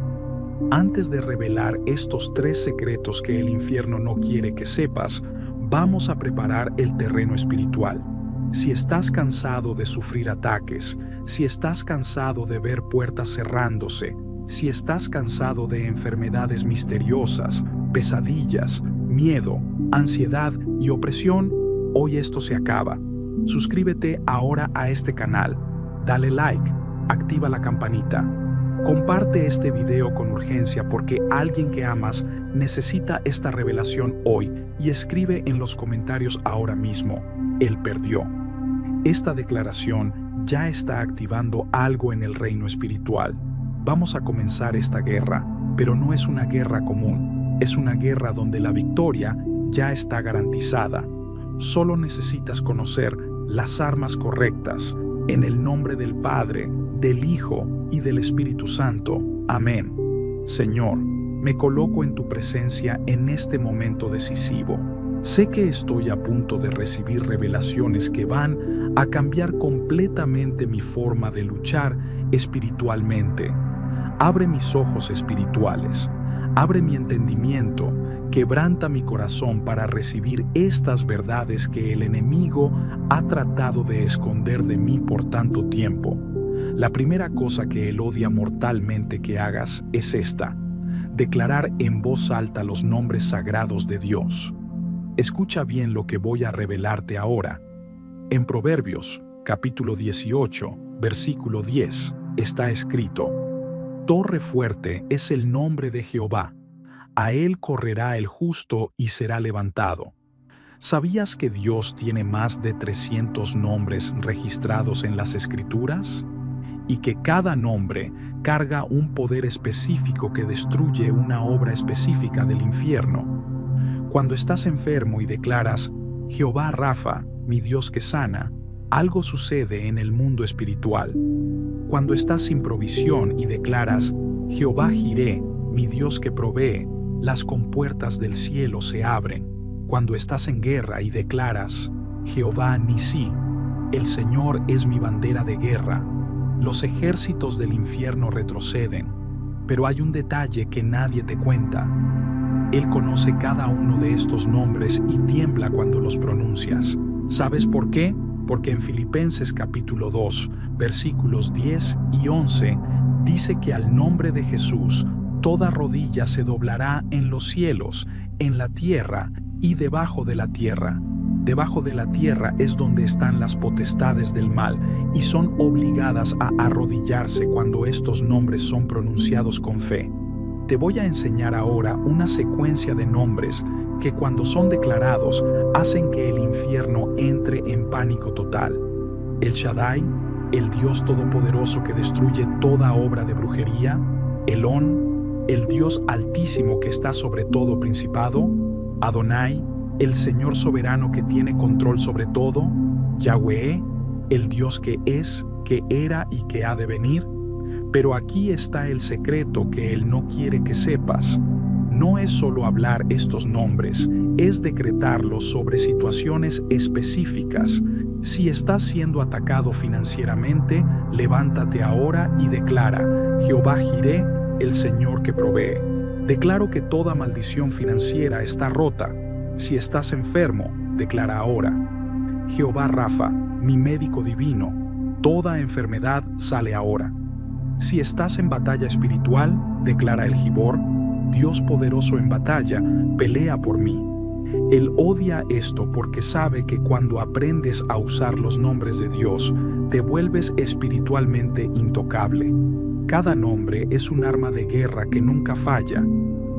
Antes de revelar estos 3 secretos que el infierno no quiere que sepas, vamos a preparar el terreno espiritual. Si estás cansado de sufrir ataques, si estás cansado de ver puertas cerrándose, si estás cansado de enfermedades misteriosas, pesadillas, miedo, ansiedad y opresión, hoy esto se acaba. Suscríbete ahora a este canal, dale like, activa la campanita. Comparte este video con urgencia porque alguien que amas necesita esta revelación hoy y escribe en los comentarios ahora mismo: Él perdió. Esta declaración ya está activando algo en el reino espiritual. Vamos a comenzar esta guerra, pero no es una guerra común. Es una guerra donde la victoria ya está garantizada. Solo necesitas conocer las armas correctas. En el nombre del Padre, del Hijo y del Espíritu Santo. Amén. Señor, me coloco en tu presencia en este momento decisivo. Sé que estoy a punto de recibir revelaciones que van a cambiar completamente mi forma de luchar espiritualmente. Abre mis ojos espirituales, abre mi entendimiento, quebranta mi corazón para recibir estas verdades que el enemigo ha tratado de esconder de mí por tanto tiempo. La primera cosa que él odia mortalmente que hagas es esta: declarar en voz alta los nombres sagrados de Dios. Escucha bien lo que voy a revelarte ahora. En Proverbios, capítulo 18, versículo 10, está escrito: Torre fuerte es el nombre de Jehová. A él correrá el justo y será levantado. ¿Sabías que Dios tiene más de 300 nombres registrados en las Escrituras? Y que cada nombre carga un poder específico que destruye una obra específica del infierno. Cuando estás enfermo y declaras, Jehová Rafa, mi Dios que sana, algo sucede en el mundo espiritual. Cuando estás sin provisión y declaras, Jehová Jiré, mi Dios que provee, las compuertas del cielo se abren. Cuando estás en guerra y declaras, Jehová Nisí, el Señor es mi bandera de guerra, los ejércitos del infierno retroceden. Pero hay un detalle que nadie te cuenta. Él conoce cada uno de estos nombres y tiembla cuando los pronuncias. ¿Sabes por qué? Porque en Filipenses capítulo 2, versículos 10 y 11, dice que al nombre de Jesús toda rodilla se doblará en los cielos, en la tierra y debajo de la tierra. Debajo de la tierra es donde están las potestades del mal y son obligadas a arrodillarse cuando estos nombres son pronunciados con fe. Te voy a enseñar ahora una secuencia de nombres que cuando son declarados hacen que el infierno entre en pánico total. El Shaddai, el Dios todopoderoso que destruye toda obra de brujería. Elón, el Dios altísimo que está sobre todo principado. Adonai, el Señor soberano que tiene control sobre todo. Yahweh, el Dios que es, que era y que ha de venir. Pero aquí está el secreto que Él no quiere que sepas. No es solo hablar estos nombres, es decretarlos sobre situaciones específicas. Si estás siendo atacado financieramente, levántate ahora y declara, Jehová Jiré, el Señor que provee. Declaro que toda maldición financiera está rota. Si estás enfermo, declara ahora, Jehová Rafa, mi médico divino, toda enfermedad sale ahora. Si estás en batalla espiritual, declara el Gibor, Dios poderoso en batalla, pelea por mí. Él odia esto porque sabe que cuando aprendes a usar los nombres de Dios, te vuelves espiritualmente intocable. Cada nombre es un arma de guerra que nunca falla.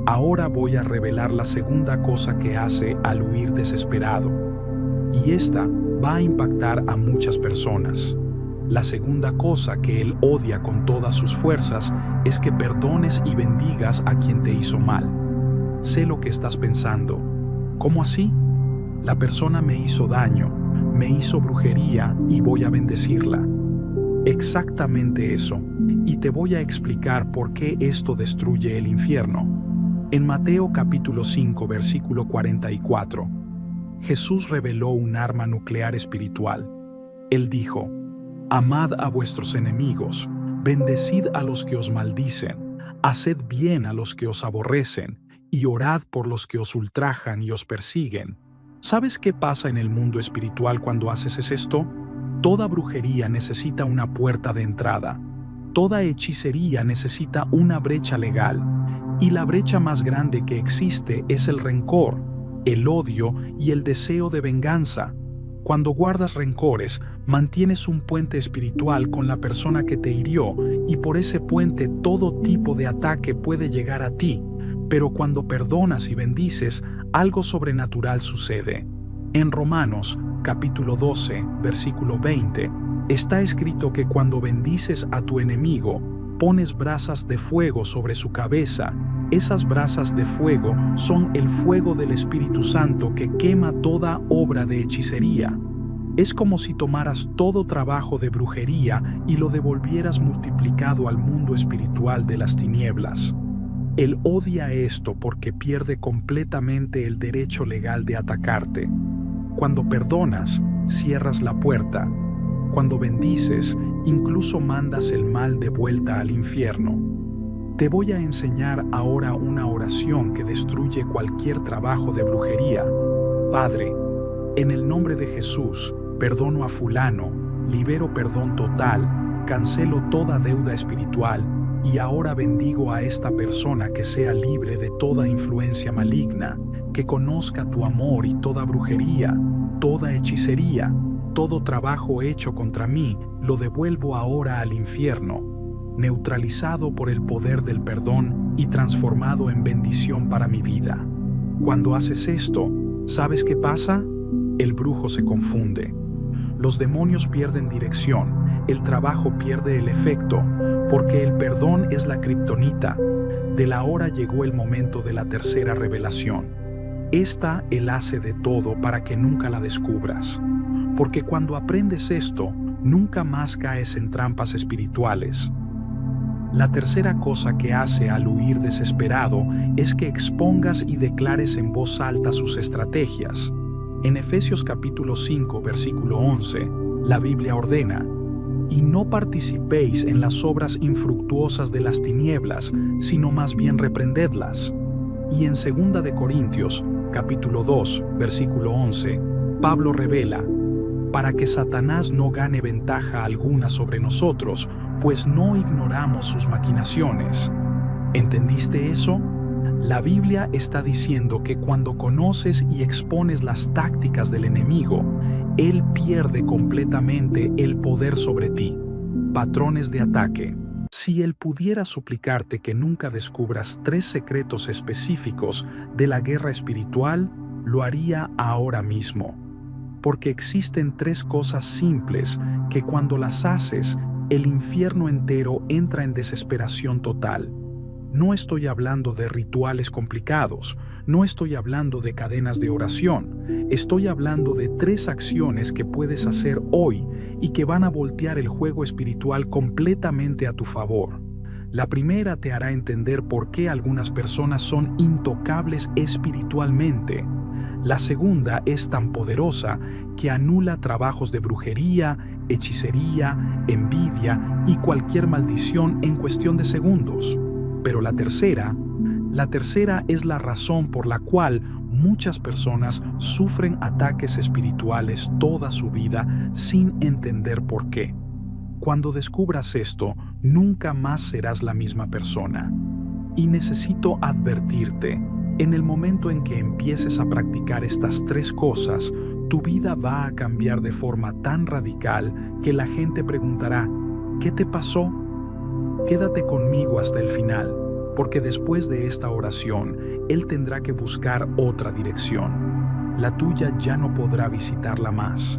Ahora voy a revelar la segunda cosa que hace al huir desesperado. Y esta va a impactar a muchas personas. La segunda cosa que Él odia con todas sus fuerzas es que perdones y bendigas a quien te hizo mal. Sé lo que estás pensando. ¿Cómo así? La persona me hizo daño, me hizo brujería y voy a bendecirla. Exactamente eso. Y te voy a explicar por qué esto destruye el infierno. En Mateo capítulo 5, versículo 44, Jesús reveló un arma nuclear espiritual. Él dijo, amad a vuestros enemigos, bendecid a los que os maldicen, haced bien a los que os aborrecen, y orad por los que os ultrajan y os persiguen. ¿Sabes qué pasa en el mundo espiritual cuando haces esto? Toda brujería necesita una puerta de entrada. Toda hechicería necesita una brecha legal. Y la brecha más grande que existe es el rencor, el odio y el deseo de venganza. Cuando guardas rencores, mantienes un puente espiritual con la persona que te hirió y por ese puente todo tipo de ataque puede llegar a ti. Pero cuando perdonas y bendices, algo sobrenatural sucede. En Romanos, capítulo 12, versículo 20, está escrito que cuando bendices a tu enemigo, pones brasas de fuego sobre su cabeza Esas brasas de fuego son el fuego del Espíritu Santo que quema toda obra de hechicería. Es como si tomaras todo trabajo de brujería y lo devolvieras multiplicado al mundo espiritual de las tinieblas. Él odia esto porque pierde completamente el derecho legal de atacarte. Cuando perdonas, cierras la puerta. Cuando bendices, incluso mandas el mal de vuelta al infierno. Te voy a enseñar ahora una oración que destruye cualquier trabajo de brujería. Padre, en el nombre de Jesús, perdono a fulano, libero perdón total, cancelo toda deuda espiritual y ahora bendigo a esta persona que sea libre de toda influencia maligna, que conozca tu amor y toda brujería, toda hechicería, todo trabajo hecho contra mí, lo devuelvo ahora al infierno, neutralizado por el poder del perdón y transformado en bendición para mi vida. Cuando haces esto, ¿sabes qué pasa? El brujo se confunde. Los demonios pierden dirección, el trabajo pierde el efecto, porque el perdón es la kriptonita. De la hora llegó el momento de la tercera revelación. Esta Él hace de todo para que nunca la descubras. Porque cuando aprendes esto, nunca más caes en trampas espirituales. La tercera cosa que hace al huir desesperado es que expongas y declares en voz alta sus estrategias. En Efesios capítulo 5, versículo 11, la Biblia ordena: y no participéis en las obras infructuosas de las tinieblas, sino más bien reprendedlas. Y en 2 de Corintios, capítulo 2, versículo 11, Pablo revela: para que Satanás no gane ventaja alguna sobre nosotros, pues no ignoramos sus maquinaciones. ¿Entendiste eso? La Biblia está diciendo que cuando conoces y expones las tácticas del enemigo, él pierde completamente el poder sobre ti. Patrones de ataque. Si él pudiera suplicarte que nunca descubras 3 secretos específicos de la guerra espiritual, lo haría ahora mismo. Porque existen 3 cosas simples que cuando las haces, el infierno entero entra en desesperación total. No estoy hablando de rituales complicados, no estoy hablando de cadenas de oración, estoy hablando de 3 acciones que puedes hacer hoy y que van a voltear el juego espiritual completamente a tu favor. La primera te hará entender por qué algunas personas son intocables espiritualmente. La segunda es tan poderosa que anula trabajos de brujería, hechicería, envidia y cualquier maldición en cuestión de segundos. Pero la tercera es la razón por la cual muchas personas sufren ataques espirituales toda su vida sin entender por qué. Cuando descubras esto, nunca más serás la misma persona. Y necesito advertirte, en el momento en que empieces a practicar estas 3 cosas, tu vida va a cambiar de forma tan radical que la gente preguntará: ¿qué te pasó? Quédate conmigo hasta el final, porque después de esta oración, Él tendrá que buscar otra dirección. La tuya ya no podrá visitarla más.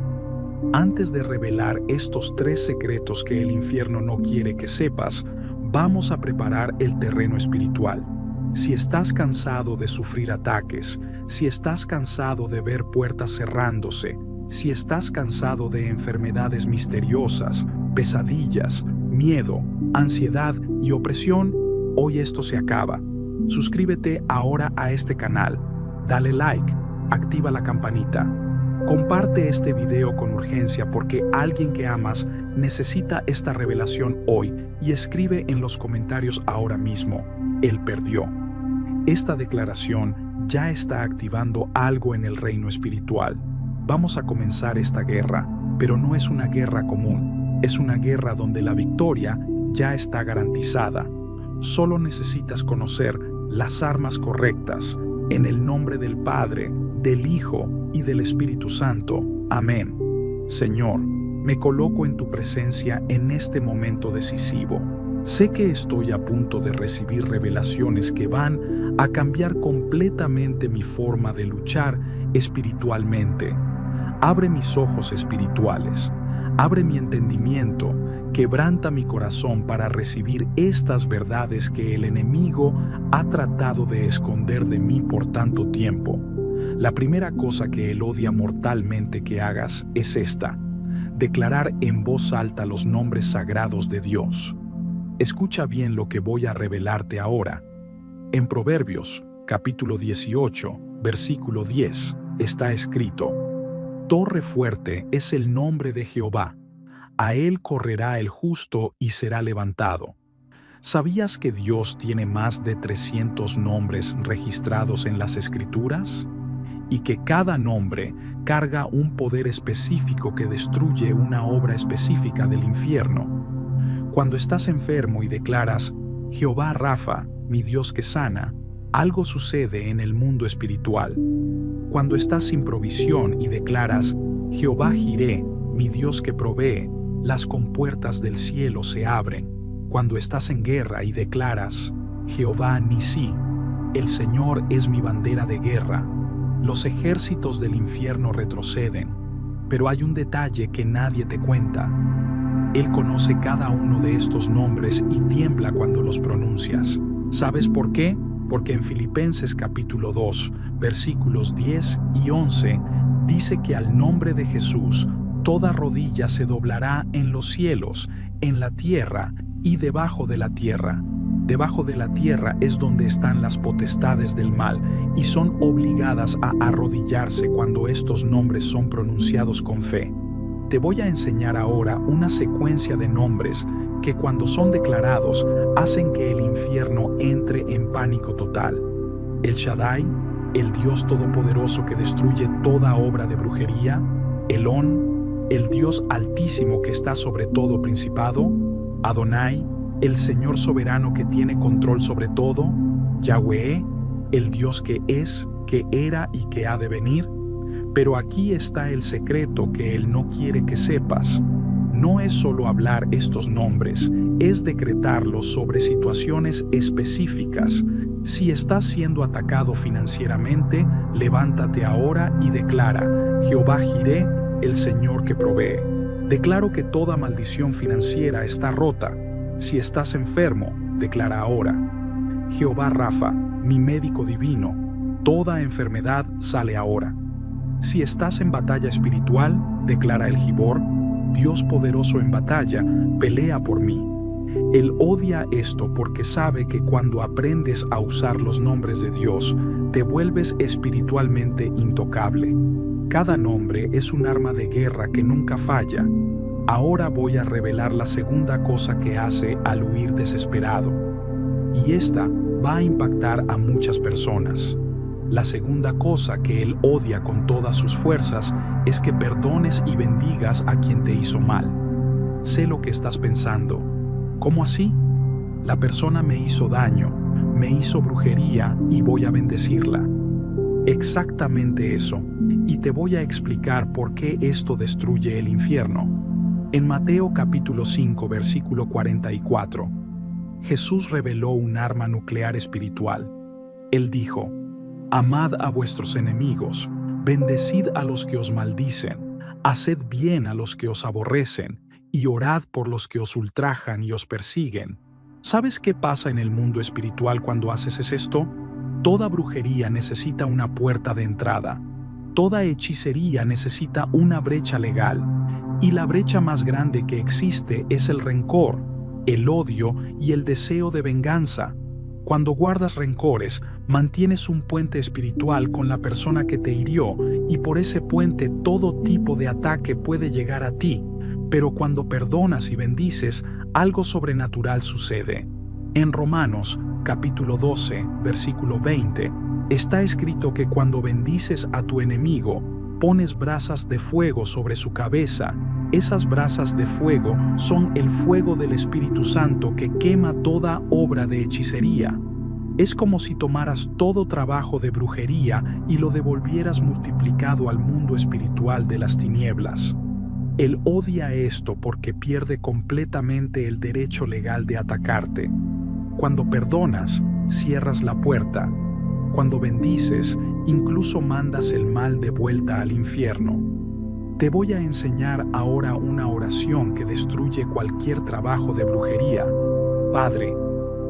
Antes de revelar estos 3 secretos que el infierno no quiere que sepas, vamos a preparar el terreno espiritual. Si estás cansado de sufrir ataques, si estás cansado de ver puertas cerrándose, si estás cansado de enfermedades misteriosas, pesadillas, miedo, ansiedad y opresión, hoy esto se acaba. Suscríbete ahora a este canal, dale like, activa la campanita. Comparte este video con urgencia porque alguien que amas necesita esta revelación hoy y escribe en los comentarios ahora mismo: Él perdió. Esta declaración ya está activando algo en el reino espiritual. Vamos a comenzar esta guerra, pero no es una guerra común. Es una guerra donde la victoria ya está garantizada. Solo necesitas conocer las armas correctas. En el nombre del Padre, del Hijo y del Espíritu Santo. Amén. Señor, me coloco en tu presencia en este momento decisivo. Sé que estoy a punto de recibir revelaciones que van a cambiar completamente mi forma de luchar espiritualmente. Abre mis ojos espirituales. abre mi entendimiento, quebranta mi corazón para recibir estas verdades que el enemigo ha tratado de esconder de mí por tanto tiempo. La primera cosa que él odia mortalmente que hagas es esta: declarar en voz alta los nombres sagrados de Dios. Escucha bien lo que voy a revelarte ahora. En Proverbios, capítulo 18, versículo 10, está escrito: Torre fuerte es el nombre de Jehová. A él correrá el justo y será levantado. ¿Sabías que Dios tiene más de 300 nombres registrados en las Escrituras? Y que cada nombre carga un poder específico que destruye una obra específica del infierno. Cuando estás enfermo y declaras, Jehová Rafa, mi Dios que sana, algo sucede en el mundo espiritual. Cuando estás sin provisión y declaras, Jehová Jiré, mi Dios que provee, las compuertas del cielo se abren. Cuando estás en guerra y declaras, Jehová Nisí, el Señor es mi bandera de guerra, los ejércitos del infierno retroceden. Pero hay un detalle que nadie te cuenta. Él conoce cada uno de estos nombres y tiembla cuando los pronuncias. ¿Sabes por qué? Porque en Filipenses capítulo 2, versículos 10 y 11, dice que al nombre de Jesús toda rodilla se doblará en los cielos, en la tierra y debajo de la tierra. Debajo de la tierra es donde están las potestades del mal y son obligadas a arrodillarse cuando estos nombres son pronunciados con fe. Te voy a enseñar ahora una secuencia de nombres que cuando son declarados hacen que el infierno entre en pánico total. El Shaddai, el Dios todopoderoso que destruye toda obra de brujería. Elón, el Dios altísimo que está sobre todo principado. Adonai, el Señor soberano que tiene control sobre todo. Yahweh, el Dios que es, que era y que ha de venir. Pero aquí está el secreto que Él no quiere que sepas. No es solo hablar estos nombres, es decretarlos sobre situaciones específicas. Si estás siendo atacado financieramente, levántate ahora y declara, Jehová Jiré, el Señor que provee. Declaro que toda maldición financiera está rota. Si estás enfermo, declara ahora, Jehová Rafa, mi médico divino, toda enfermedad sale ahora. Si estás en batalla espiritual, declara el Gibor, Dios poderoso en batalla, pelea por mí. Él odia esto porque sabe que cuando aprendes a usar los nombres de Dios, te vuelves espiritualmente intocable. Cada nombre es un arma de guerra que nunca falla. Ahora voy a revelar la segunda cosa que hace al huir desesperado. Y esta va a impactar a muchas personas. La segunda cosa que él odia con todas sus fuerzas es que perdones y bendigas a quien te hizo mal. Sé lo que estás pensando. ¿Cómo así? La persona me hizo daño, me hizo brujería y voy a bendecirla. Exactamente eso. Y te voy a explicar por qué esto destruye el infierno. En Mateo capítulo 5, versículo 44, Jesús reveló un arma nuclear espiritual. Él dijo, amad a vuestros enemigos, bendecid a los que os maldicen, haced bien a los que os aborrecen, y orad por los que os ultrajan y os persiguen. ¿Sabes qué pasa en el mundo espiritual cuando haces esto? Toda brujería necesita una puerta de entrada. Toda hechicería necesita una brecha legal. Y la brecha más grande que existe es el rencor, el odio y el deseo de venganza. Cuando guardas rencores, mantienes un puente espiritual con la persona que te hirió y por ese puente todo tipo de ataque puede llegar a ti. Pero cuando perdonas y bendices, algo sobrenatural sucede. En Romanos, capítulo 12, versículo 20, está escrito que cuando bendices a tu enemigo, pones brasas de fuego sobre su cabeza. Esas brasas de fuego son el fuego del Espíritu Santo que quema toda obra de hechicería. Es como si tomaras todo trabajo de brujería y lo devolvieras multiplicado al mundo espiritual de las tinieblas. Él odia esto porque pierde completamente el derecho legal de atacarte. Cuando perdonas, cierras la puerta. Cuando bendices, incluso mandas el mal de vuelta al infierno. Te voy a enseñar ahora una oración que destruye cualquier trabajo de brujería. Padre,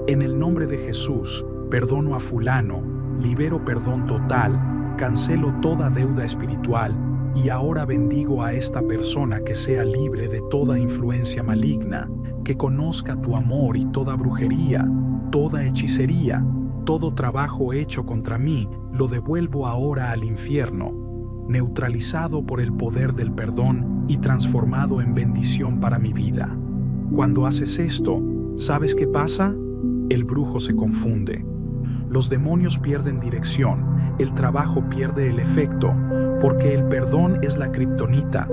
en el nombre de Jesús, perdono a fulano, libero perdón total, cancelo toda deuda espiritual y ahora bendigo a esta persona que sea libre de toda influencia maligna, que conozca tu amor y toda brujería, toda hechicería, todo trabajo hecho contra mí, lo devuelvo ahora al infierno, neutralizado por el poder del perdón y transformado en bendición para mi vida. Cuando haces esto, ¿sabes qué pasa? El brujo se confunde. Los demonios pierden dirección, el trabajo pierde el efecto, porque el perdón es la kriptonita.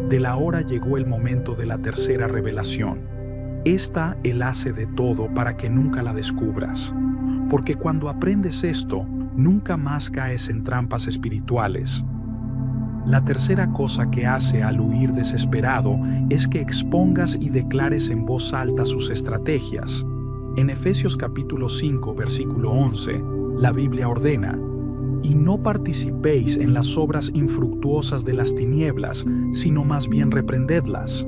De la hora llegó el momento de la tercera revelación. Esta Él hace de todo para que nunca la descubras. Porque cuando aprendes esto, nunca más caes en trampas espirituales. La tercera cosa que hace al huir desesperado es que expongas y declares en voz alta sus estrategias. En Efesios capítulo 5, versículo 11, la Biblia ordena: y no participéis en las obras infructuosas de las tinieblas, sino más bien reprendedlas.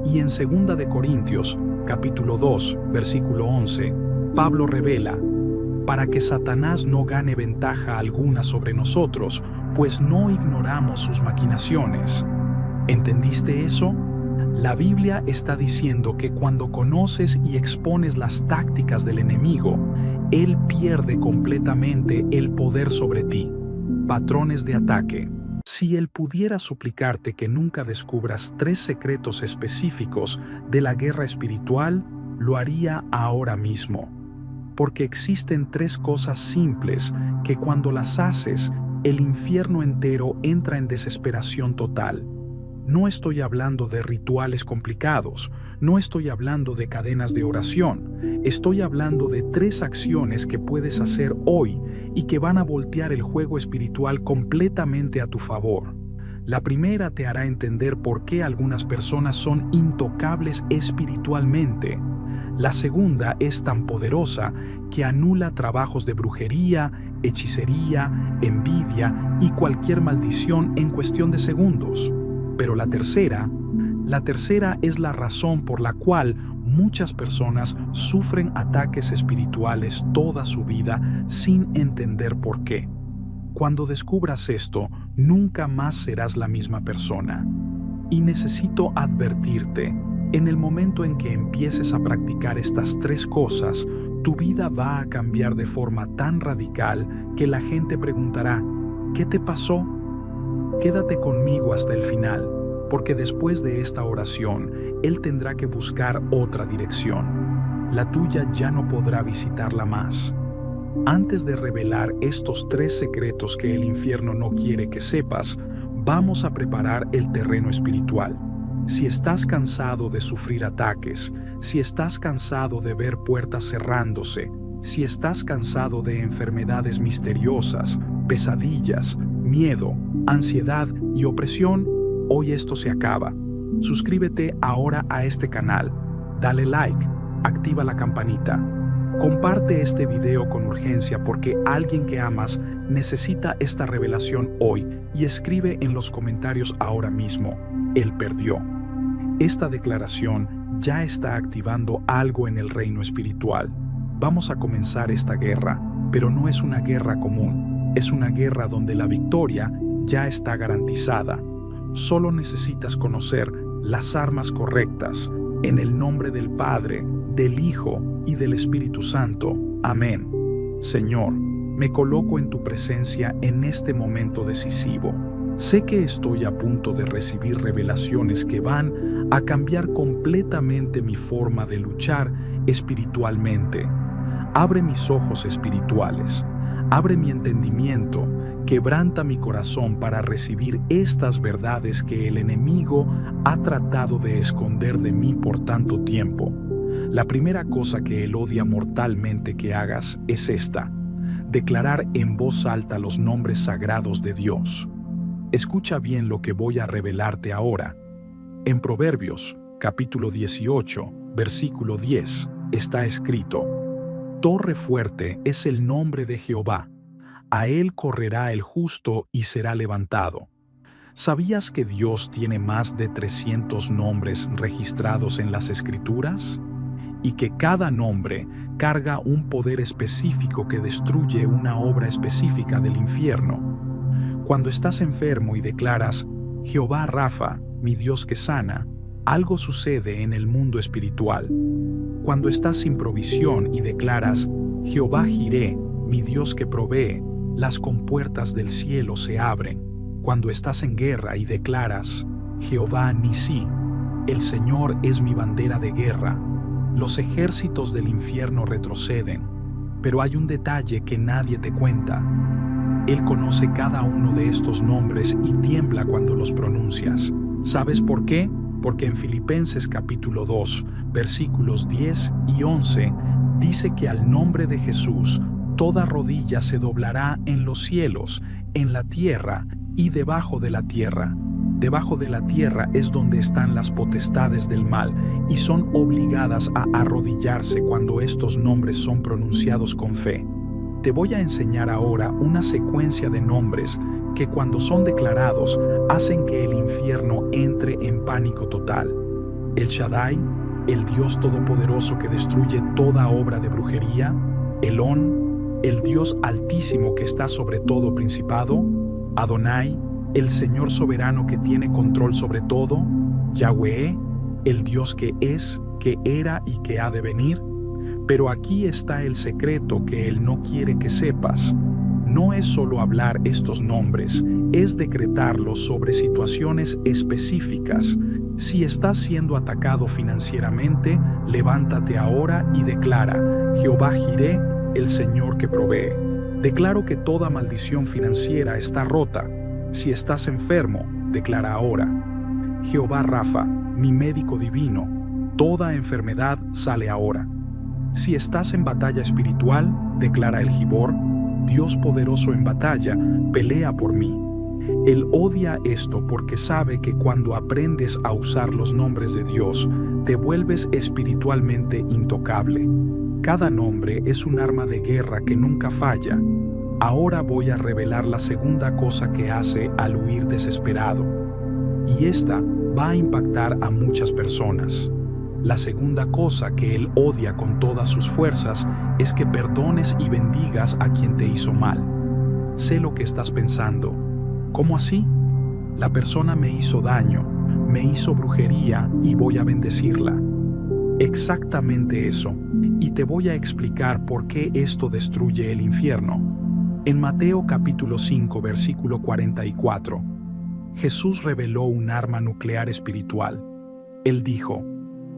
Y en 2 de Corintios, capítulo 2, versículo 11, Pablo revela: para que Satanás no gane ventaja alguna sobre nosotros, pues no ignoramos sus maquinaciones. ¿Entendiste eso? La Biblia está diciendo que cuando conoces y expones las tácticas del enemigo, él pierde completamente el poder sobre ti. Patrones de ataque. Si él pudiera suplicarte que nunca descubras 3 secretos específicos de la guerra espiritual, lo haría ahora mismo. Porque existen 3 cosas simples que cuando las haces, el infierno entero entra en desesperación total. No estoy hablando de rituales complicados, no estoy hablando de cadenas de oración, estoy hablando de 3 acciones que puedes hacer hoy y que van a voltear el juego espiritual completamente a tu favor. La primera te hará entender por qué algunas personas son intocables espiritualmente. La segunda es tan poderosa que anula trabajos de brujería, hechicería, envidia y cualquier maldición en cuestión de segundos. Pero la tercera es la razón por la cual muchas personas sufren ataques espirituales toda su vida sin entender por qué. Cuando descubras esto, nunca más serás la misma persona. Y necesito advertirte, en el momento en que empieces a practicar estas 3 cosas, tu vida va a cambiar de forma tan radical que la gente preguntará: ¿qué te pasó? Quédate conmigo hasta el final, porque después de esta oración, él tendrá que buscar otra dirección. La tuya ya no podrá visitarla más. Antes de revelar estos 3 secretos que el infierno no quiere que sepas, vamos a preparar el terreno espiritual. Si estás cansado de sufrir ataques, si estás cansado de ver puertas cerrándose, si estás cansado de enfermedades misteriosas, pesadillas, miedo, ansiedad y opresión, hoy esto se acaba. Suscríbete ahora a este canal, dale like, activa la campanita. Comparte este video con urgencia porque alguien que amas necesita esta revelación hoy y escribe en los comentarios ahora mismo: él perdió. Esta declaración ya está activando algo en el reino espiritual. Vamos a comenzar esta guerra, pero no es una guerra común, es una guerra donde la victoria ya está garantizada. Solo necesitas conocer las armas correctas. En el nombre del Padre, del Hijo y del Espíritu Santo. Amén. Señor, me coloco en tu presencia en este momento decisivo. Sé que estoy a punto de recibir revelaciones que van a cambiar completamente mi forma de luchar espiritualmente. Abre mis ojos espirituales, abre mi entendimiento, quebranta mi corazón para recibir estas verdades que el enemigo ha tratado de esconder de mí por tanto tiempo. La primera cosa que él odia mortalmente que hagas es esta: declarar en voz alta los nombres sagrados de Dios. Escucha bien lo que voy a revelarte ahora. En Proverbios, capítulo 18, versículo 10, está escrito: Torre fuerte es el nombre de Jehová. A él correrá el justo y será levantado. ¿Sabías que Dios tiene más de 300 nombres registrados en las Escrituras? Y que cada nombre carga un poder específico que destruye una obra específica del infierno. Cuando estás enfermo y declaras, Jehová Rafa, mi Dios que sana, algo sucede en el mundo espiritual. Cuando estás sin provisión y declaras, Jehová Jiré, mi Dios que provee, las compuertas del cielo se abren. Cuando estás en guerra y declaras, Jehová Nisí, el Señor es mi bandera de guerra, los ejércitos del infierno retroceden. Pero hay un detalle que nadie te cuenta. Él conoce cada uno de estos nombres y tiembla cuando los pronuncias. ¿Sabes por qué? Porque en Filipenses capítulo 2, versículos 10 y 11, dice que al nombre de Jesús toda rodilla se doblará en los cielos, en la tierra y debajo de la tierra. Debajo de la tierra es donde están las potestades del mal y son obligadas a arrodillarse cuando estos nombres son pronunciados con fe. Te voy a enseñar ahora una secuencia de nombres que cuando son declarados hacen que el infierno entre en pánico total. El Shaddai, el Dios todopoderoso que destruye toda obra de brujería. Elón, el Dios altísimo que está sobre todo principado. Adonai, el Señor soberano que tiene control sobre todo. Yahweh, el Dios que es, que era y que ha de venir. Pero aquí está el secreto que Él no quiere que sepas. No es solo hablar estos nombres, es decretarlos sobre situaciones específicas. Si estás siendo atacado financieramente, levántate ahora y declara, Jehová Jiré, el Señor que provee. Declaro que toda maldición financiera está rota. Si estás enfermo, declara ahora, Jehová Rafa, mi médico divino, toda enfermedad sale ahora. Si estás en batalla espiritual, declara el Gibor, Dios poderoso en batalla, pelea por mí. Él odia esto porque sabe que cuando aprendes a usar los nombres de Dios, te vuelves espiritualmente intocable. Cada nombre es un arma de guerra que nunca falla. Ahora voy a revelar la segunda cosa que hace al huir desesperado. Y esta va a impactar a muchas personas. La segunda cosa que Él odia con todas sus fuerzas es que perdones y bendigas a quien te hizo mal. Sé lo que estás pensando. ¿Cómo así? La persona me hizo daño, me hizo brujería y voy a bendecirla. Exactamente eso. Y te voy a explicar por qué esto destruye el infierno. En Mateo capítulo 5, versículo 44, Jesús reveló un arma nuclear espiritual. Él dijo,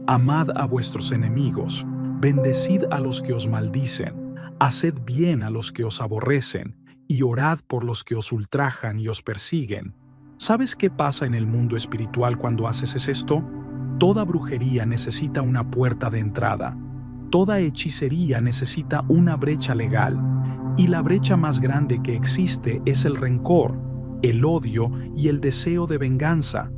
amad a vuestros enemigos, bendecid a los que os maldicen, haced bien a los que os aborrecen, y orad por los que os ultrajan y os persiguen. ¿Sabes qué pasa en el mundo espiritual cuando haces esto? Toda brujería necesita una puerta de entrada. Toda hechicería necesita una brecha legal. Y la brecha más grande que existe es el rencor, el odio y el deseo de venganza.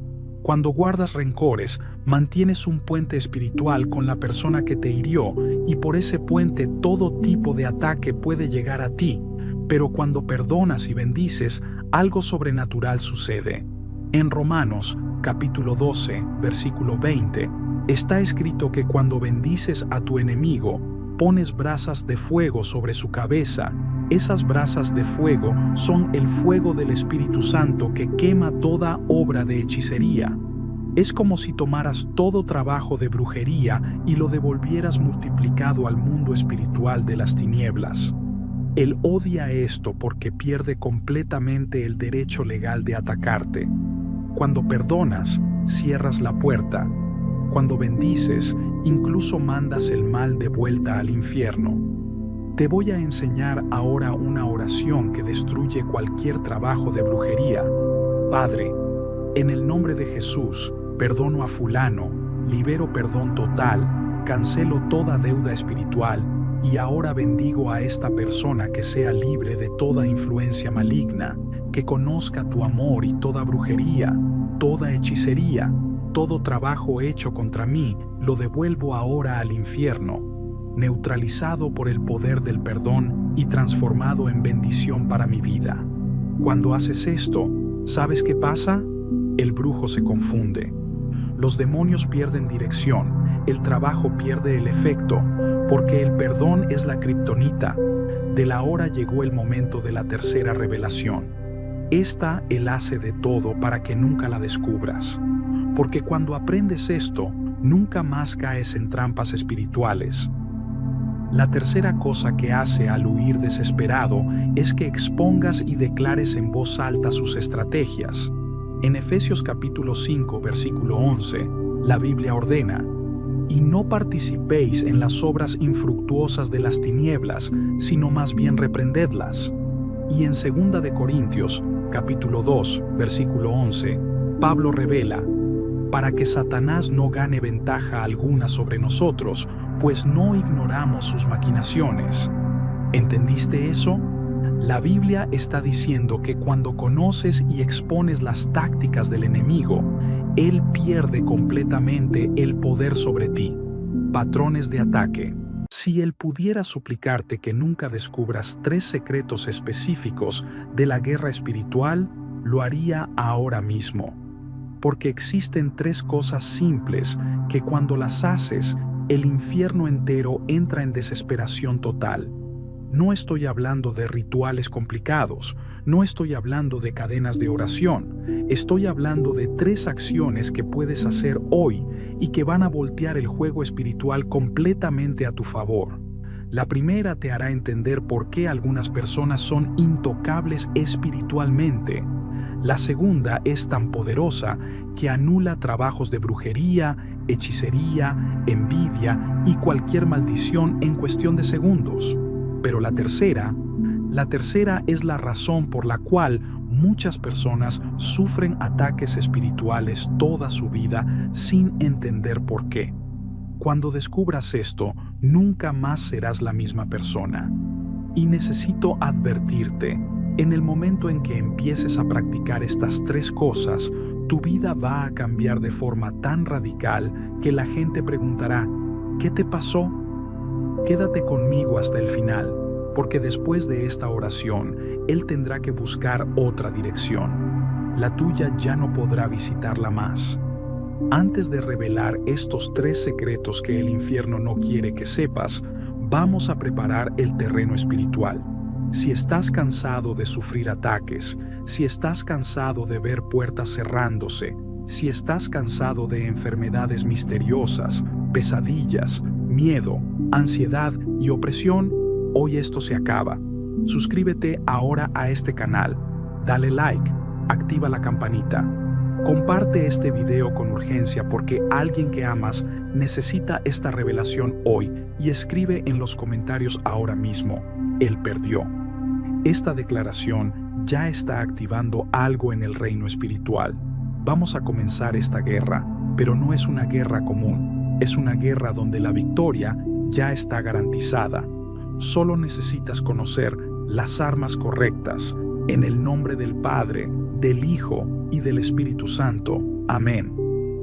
Cuando guardas rencores, mantienes un puente espiritual con la persona que te hirió y por ese puente todo tipo de ataque puede llegar a ti. Pero cuando perdonas y bendices, algo sobrenatural sucede. En Romanos, capítulo 12, versículo 20, está escrito que cuando bendices a tu enemigo, pones brasas de fuego sobre su cabeza. Esas brasas de fuego son el fuego del Espíritu Santo que quema toda obra de hechicería. Es como si tomaras todo trabajo de brujería y lo devolvieras multiplicado al mundo espiritual de las tinieblas. Él odia esto porque pierde completamente el derecho legal de atacarte. Cuando perdonas, cierras la puerta. Cuando bendices, incluso mandas el mal de vuelta al infierno. Te voy a enseñar ahora una oración que destruye cualquier trabajo de brujería. Padre, en el nombre de Jesús, perdono a fulano, libero perdón total, cancelo toda deuda espiritual y ahora bendigo a esta persona que sea libre de toda influencia maligna, que conozca tu amor y toda brujería, toda hechicería, todo trabajo hecho contra mí, lo devuelvo ahora al infierno, neutralizado por el poder del perdón y transformado en bendición para mi vida. Cuando haces esto, ¿Sabes qué pasa? El brujo se confunde. Los demonios pierden dirección, el trabajo pierde el efecto, porque el perdón es la kriptonita. De la hora llegó el momento de la tercera revelación. Esta Él hace de todo para que nunca la descubras. Porque cuando aprendes esto, nunca más caes en trampas espirituales. La tercera cosa que hace al huir desesperado es que expongas y declares en voz alta sus estrategias. En Efesios capítulo 5, versículo 11, la Biblia ordena: y no participéis en las obras infructuosas de las tinieblas, sino más bien reprendedlas. Y en 2 de Corintios, capítulo 2, versículo 11, Pablo revela: para que Satanás no gane ventaja alguna sobre nosotros, pues no ignoramos sus maquinaciones. ¿Entendiste eso? La Biblia está diciendo que cuando conoces y expones las tácticas del enemigo, él pierde completamente el poder sobre ti. Patrones de ataque. Si él pudiera suplicarte que nunca descubras 3 secretos específicos de la guerra espiritual, lo haría ahora mismo. Porque existen 3 cosas simples que cuando las haces, el infierno entero entra en desesperación total. No estoy hablando de rituales complicados, no estoy hablando de cadenas de oración, estoy hablando de 3 acciones que puedes hacer hoy y que van a voltear el juego espiritual completamente a tu favor. La primera te hará entender por qué algunas personas son intocables espiritualmente. La segunda es tan poderosa que anula trabajos de brujería, hechicería, envidia y cualquier maldición en cuestión de segundos. Pero la tercera es la razón por la cual muchas personas sufren ataques espirituales toda su vida sin entender por qué. Cuando descubras esto, nunca más serás la misma persona. Y necesito advertirte, en el momento en que empieces a practicar estas 3 cosas, tu vida va a cambiar de forma tan radical que la gente preguntará: ¿qué te pasó? Quédate conmigo hasta el final, porque después de esta oración, Él tendrá que buscar otra dirección. La tuya ya no podrá visitarla más. Antes de revelar estos 3 secretos que el infierno no quiere que sepas, vamos a preparar el terreno espiritual. Si estás cansado de sufrir ataques, si estás cansado de ver puertas cerrándose, si estás cansado de enfermedades misteriosas, pesadillas, miedo, ansiedad y opresión, hoy esto se acaba. Suscríbete ahora a este canal, dale like, activa la campanita. Comparte este video con urgencia porque alguien que amas necesita esta revelación hoy y escribe en los comentarios ahora mismo: Él perdió. Esta declaración ya está activando algo en el reino espiritual. Vamos a comenzar esta guerra, pero no es una guerra común. Es una guerra donde la victoria ya está garantizada. Solo necesitas conocer las armas correctas. En el nombre del Padre, del Hijo y del Espíritu Santo. Amén.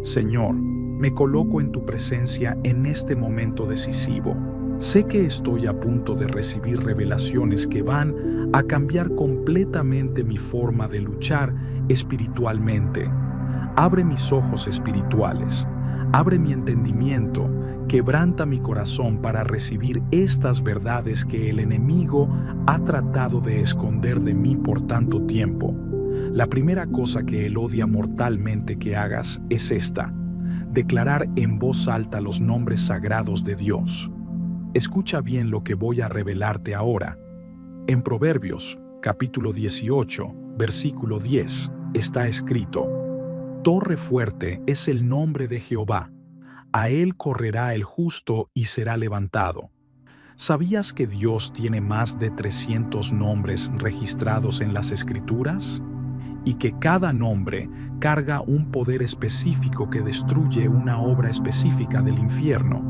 Señor, me coloco en tu presencia en este momento decisivo. Sé que estoy a punto de recibir revelaciones que van a cambiar completamente mi forma de luchar espiritualmente. Abre mis ojos espirituales, abre mi entendimiento, quebranta mi corazón para recibir estas verdades que el enemigo ha tratado de esconder de mí por tanto tiempo. La primera cosa que él odia mortalmente que hagas es esta: declarar en voz alta los nombres sagrados de Dios. Escucha bien lo que voy a revelarte ahora. En Proverbios, capítulo 18, versículo 10, está escrito: Torre fuerte es el nombre de Jehová. A él correrá el justo y será levantado. ¿Sabías que Dios tiene más de 300 nombres registrados en las Escrituras? Y que cada nombre carga un poder específico que destruye una obra específica del infierno.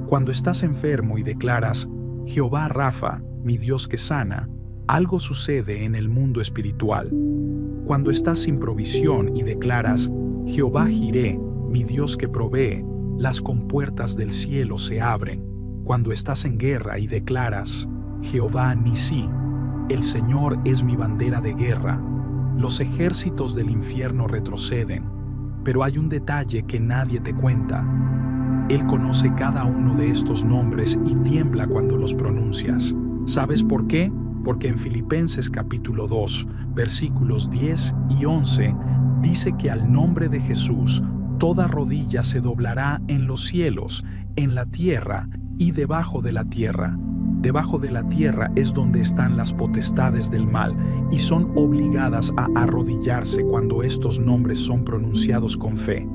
Cuando estás enfermo y declaras: Jehová Rafa, mi Dios que sana, algo sucede en el mundo espiritual. Cuando estás sin provisión y declaras: Jehová Jiré, mi Dios que provee, las compuertas del cielo se abren. Cuando estás en guerra y declaras: Jehová Nisí, el Señor es mi bandera de guerra, los ejércitos del infierno retroceden, pero hay un detalle que nadie te cuenta. Él conoce cada uno de estos nombres y tiembla cuando los pronuncias. ¿Sabes por qué? Porque en Filipenses capítulo 2, versículos 10 y 11, dice que al nombre de Jesús toda rodilla se doblará en los cielos, en la tierra y debajo de la tierra. Debajo de la tierra es donde están las potestades del mal y son obligadas a arrodillarse cuando estos nombres son pronunciados con fe.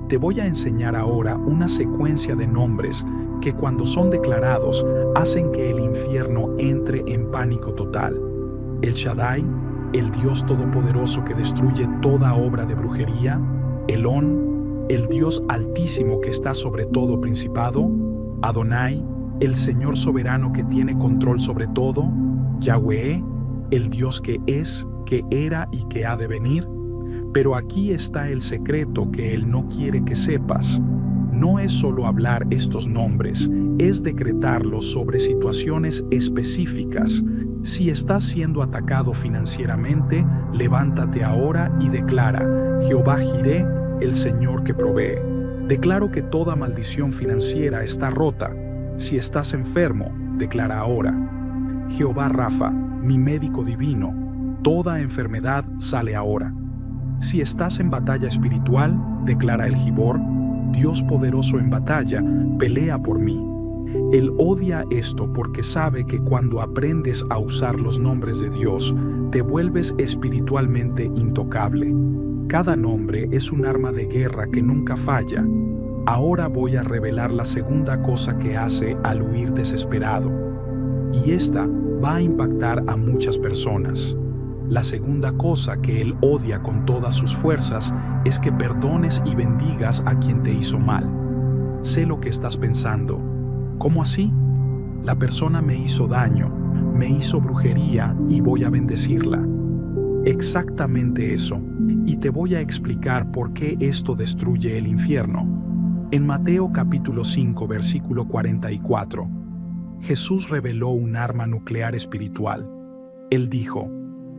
Te voy a enseñar ahora una secuencia de nombres que cuando son declarados hacen que el infierno entre en pánico total. El Shaddai, el Dios todopoderoso que destruye toda obra de brujería. Elón, el Dios altísimo que está sobre todo principado. Adonai, el Señor soberano que tiene control sobre todo. Yahweh, el Dios que es, que era y que ha de venir. Pero aquí está el secreto que Él no quiere que sepas. No es solo hablar estos nombres, es decretarlos sobre situaciones específicas. Si estás siendo atacado financieramente, levántate ahora y declara: Jehová Jireh, el Señor que provee. Declaro que toda maldición financiera está rota. Si estás enfermo, declara ahora: Jehová Rafa, mi médico divino, toda enfermedad sale ahora. Si estás en batalla espiritual, declara el Gibor: Dios poderoso en batalla, pelea por mí. Él odia esto porque sabe que cuando aprendes a usar los nombres de Dios, te vuelves espiritualmente intocable. Cada nombre es un arma de guerra que nunca falla. Ahora voy a revelar la segunda cosa que hace al huir desesperado. Y esta va a impactar a muchas personas. La segunda cosa que Él odia con todas sus fuerzas es que perdones y bendigas a quien te hizo mal. Sé lo que estás pensando. ¿Cómo así? La persona me hizo daño, me hizo brujería y voy a bendecirla. Exactamente eso. Y te voy a explicar por qué esto destruye el infierno. En Mateo capítulo 5, versículo 44, Jesús reveló un arma nuclear espiritual. Él dijo: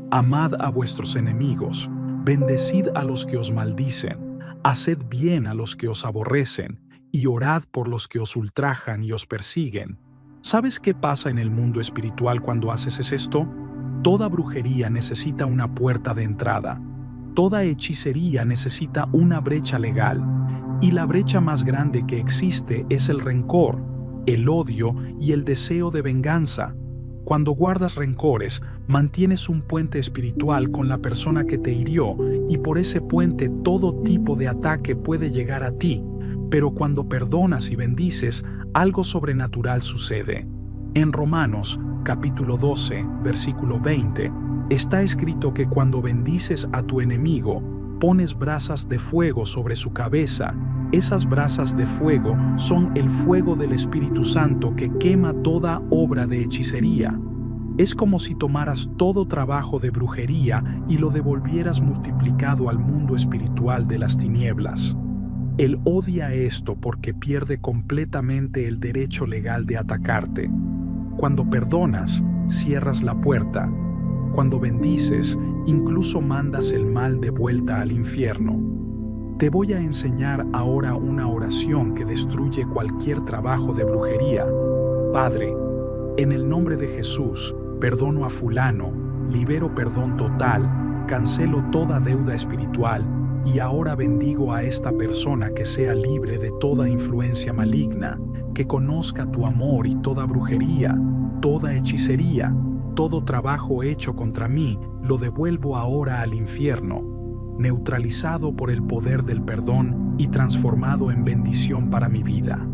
Amad a vuestros enemigos, bendecid a los que os maldicen, haced bien a los que os aborrecen, y orad por los que os ultrajan y os persiguen. ¿Sabes qué pasa en el mundo espiritual cuando haces esto? Toda brujería necesita una puerta de entrada. Toda hechicería necesita una brecha legal. Y la brecha más grande que existe es el rencor, el odio y el deseo de venganza. Cuando guardas rencores, mantienes un puente espiritual con la persona que te hirió y por ese puente todo tipo de ataque puede llegar a ti. Pero cuando perdonas y bendices, algo sobrenatural sucede. En Romanos, capítulo 12, versículo 20, está escrito que cuando bendices a tu enemigo, pones brasas de fuego sobre su cabeza. Esas brasas de fuego son el fuego del Espíritu Santo que quema toda obra de hechicería. Es como si tomaras todo trabajo de brujería y lo devolvieras multiplicado al mundo espiritual de las tinieblas. Él odia esto porque pierde completamente el derecho legal de atacarte. Cuando perdonas, cierras la puerta. Cuando bendices, incluso mandas el mal de vuelta al infierno. Te voy a enseñar ahora una oración que destruye cualquier trabajo de brujería. Padre, en el nombre de Jesús, perdono a fulano, libero perdón total, cancelo toda deuda espiritual y ahora bendigo a esta persona que sea libre de toda influencia maligna, que conozca tu amor y toda brujería, toda hechicería, todo trabajo hecho contra mí, lo devuelvo ahora al infierno, neutralizado por el poder del perdón y transformado en bendición para mi vida.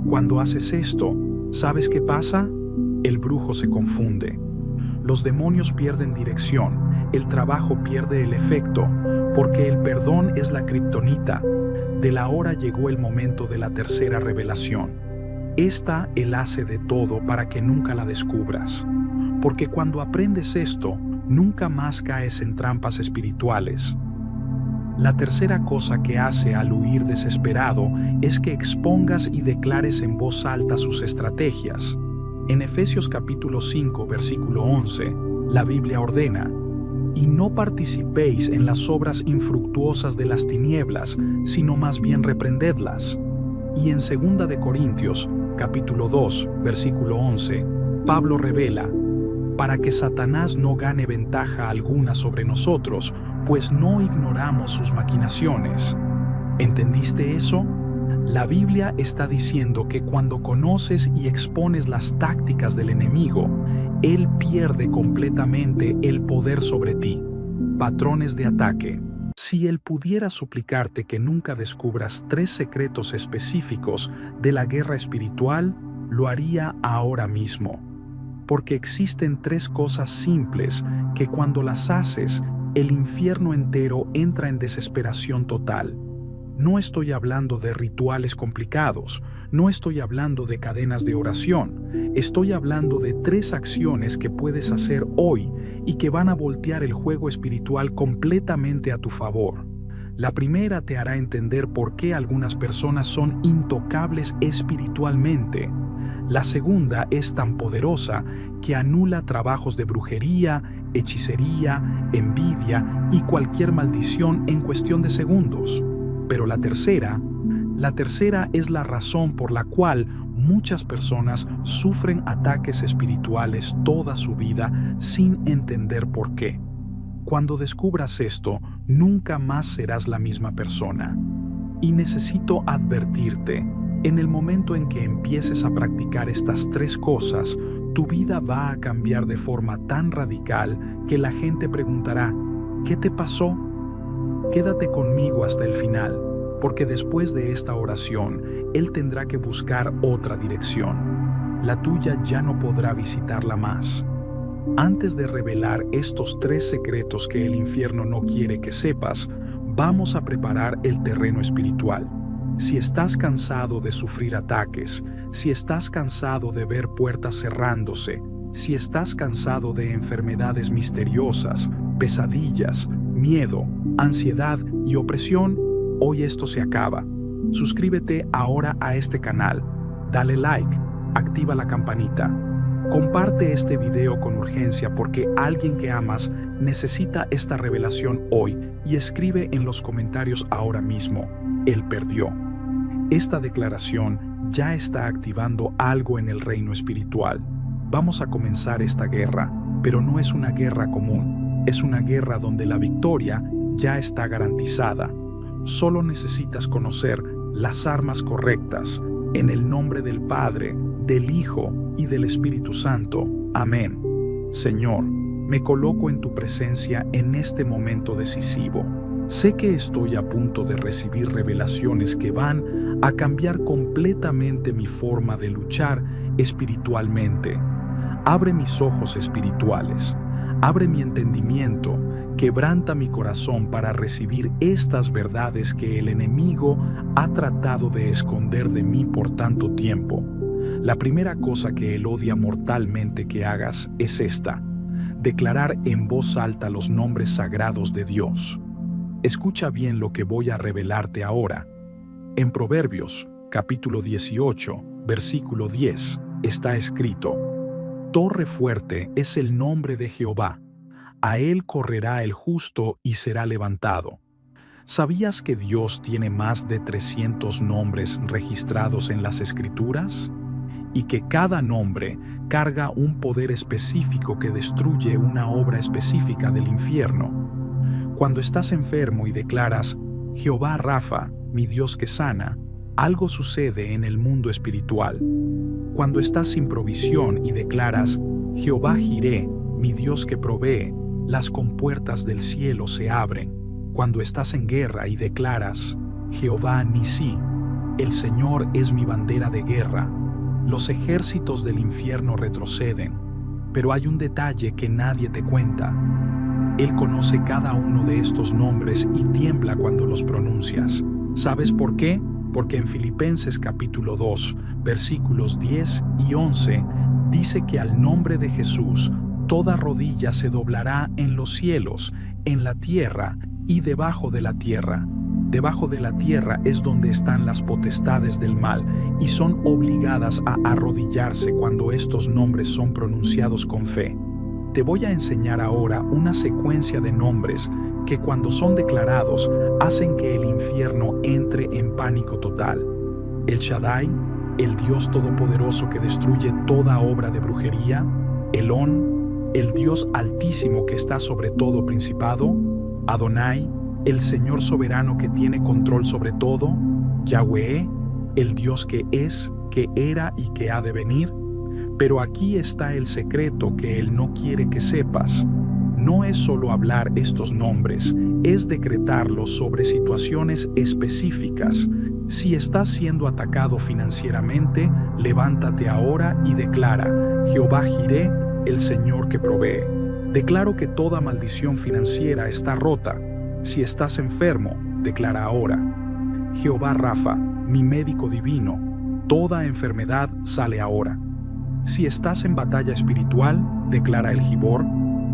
Cuando haces esto, ¿sabes qué pasa? El brujo se confunde. Los demonios pierden dirección, el trabajo pierde el efecto, porque el perdón es la kriptonita. De la hora llegó el momento de la tercera revelación. Esta Él hace de todo para que nunca la descubras. Porque cuando aprendes esto, nunca más caes en trampas espirituales. La tercera cosa que hace al huir desesperado es que expongas y declares en voz alta sus estrategias. En Efesios capítulo 5, versículo 11, la Biblia ordena: y no participéis en las obras infructuosas de las tinieblas, sino más bien reprendedlas. Y en 2 de Corintios, capítulo 2, versículo 11, Pablo revela: para que Satanás no gane ventaja alguna sobre nosotros, pues no ignoramos sus maquinaciones. ¿Entendiste eso? La Biblia está diciendo que cuando conoces y expones las tácticas del enemigo, él pierde completamente el poder sobre ti. Patrones de ataque. Si él pudiera suplicarte que nunca descubras 3 secretos específicos de la guerra espiritual, lo haría ahora mismo. Porque existen 3 cosas simples que cuando las haces, el infierno entero entra en desesperación total. No estoy hablando de rituales complicados, no estoy hablando de cadenas de oración, estoy hablando de 3 acciones que puedes hacer hoy y que van a voltear el juego espiritual completamente a tu favor. La primera te hará entender por qué algunas personas son intocables espiritualmente. La segunda es tan poderosa que anula trabajos de brujería, hechicería, envidia y cualquier maldición en cuestión de segundos. Pero la tercera es la razón por la cual muchas personas sufren ataques espirituales toda su vida sin entender por qué. Cuando descubras esto, nunca más serás la misma persona. Y necesito advertirte, en el momento en que empieces a practicar estas 3 cosas, tu vida va a cambiar de forma tan radical que la gente preguntará: ¿qué te pasó? Quédate conmigo hasta el final, porque después de esta oración, él tendrá que buscar otra dirección. La tuya ya no podrá visitarla más. Antes de revelar estos 3 secretos que el infierno no quiere que sepas, vamos a preparar el terreno espiritual. Si estás cansado de sufrir ataques, si estás cansado de ver puertas cerrándose, si estás cansado de enfermedades misteriosas, pesadillas, miedo, ansiedad y opresión, hoy esto se acaba. Suscríbete ahora a este canal, dale like, activa la campanita. Comparte este video con urgencia porque alguien que amas necesita esta revelación hoy y escribe en los comentarios ahora mismo: él perdió. Esta declaración ya está activando algo en el reino espiritual. Vamos a comenzar esta guerra, pero no es una guerra común, es una guerra donde la victoria ya está garantizada. Solo necesitas conocer las armas correctas. En el nombre del Padre, del Hijo y del Espíritu Santo. Amén. Señor, me coloco en tu presencia en este momento decisivo. Sé que estoy a punto de recibir revelaciones que van a cambiar completamente mi forma de luchar espiritualmente. Abre mis ojos espirituales, abre mi entendimiento, quebranta mi corazón para recibir estas verdades que el enemigo ha tratado de esconder de mí por tanto tiempo. La primera cosa que él odia mortalmente que hagas es esta: declarar en voz alta los nombres sagrados de Dios. Escucha bien lo que voy a revelarte ahora. En Proverbios, capítulo 18, versículo 10, está escrito: Torre fuerte es el nombre de Jehová. A él correrá el justo y será levantado. ¿Sabías que Dios tiene más de 300 nombres registrados en las Escrituras? Y que cada nombre carga un poder específico que destruye una obra específica del infierno. Cuando estás enfermo y declaras: Jehová Rafa, mi Dios que sana, algo sucede en el mundo espiritual. Cuando estás sin provisión y declaras: Jehová Jiré, mi Dios que provee, las compuertas del cielo se abren. Cuando estás en guerra y declaras: Jehová Nisí, el Señor es mi bandera de guerra, los ejércitos del infierno retroceden. Pero hay un detalle que nadie te cuenta. Él conoce cada uno de estos nombres y tiembla cuando los pronuncias. ¿Sabes por qué? Porque en Filipenses capítulo 2, versículos 10 y 11, dice que al nombre de Jesús toda rodilla se doblará en los cielos, en la tierra y debajo de la tierra. Debajo de la tierra es donde están las potestades del mal y son obligadas a arrodillarse cuando estos nombres son pronunciados con fe. Te voy a enseñar ahora una secuencia de nombres que cuando son declarados hacen que el infierno entre en pánico total. El Shaddai, el Dios Todopoderoso que destruye toda obra de brujería. Elón, el Dios Altísimo que está sobre todo principado. Adonai, el Señor soberano que tiene control sobre todo. Yahweh, el Dios que es, que era y que ha de venir. Pero aquí está el secreto que Él no quiere que sepas. No es solo hablar estos nombres, es decretarlos sobre situaciones específicas. Si estás siendo atacado financieramente, levántate ahora y declara: Jehová Jireh, el Señor que provee. Declaro que toda maldición financiera está rota. Si estás enfermo, declara ahora: Jehová Rafa, mi médico divino, toda enfermedad sale ahora. Si estás en batalla espiritual, declara el Gibor: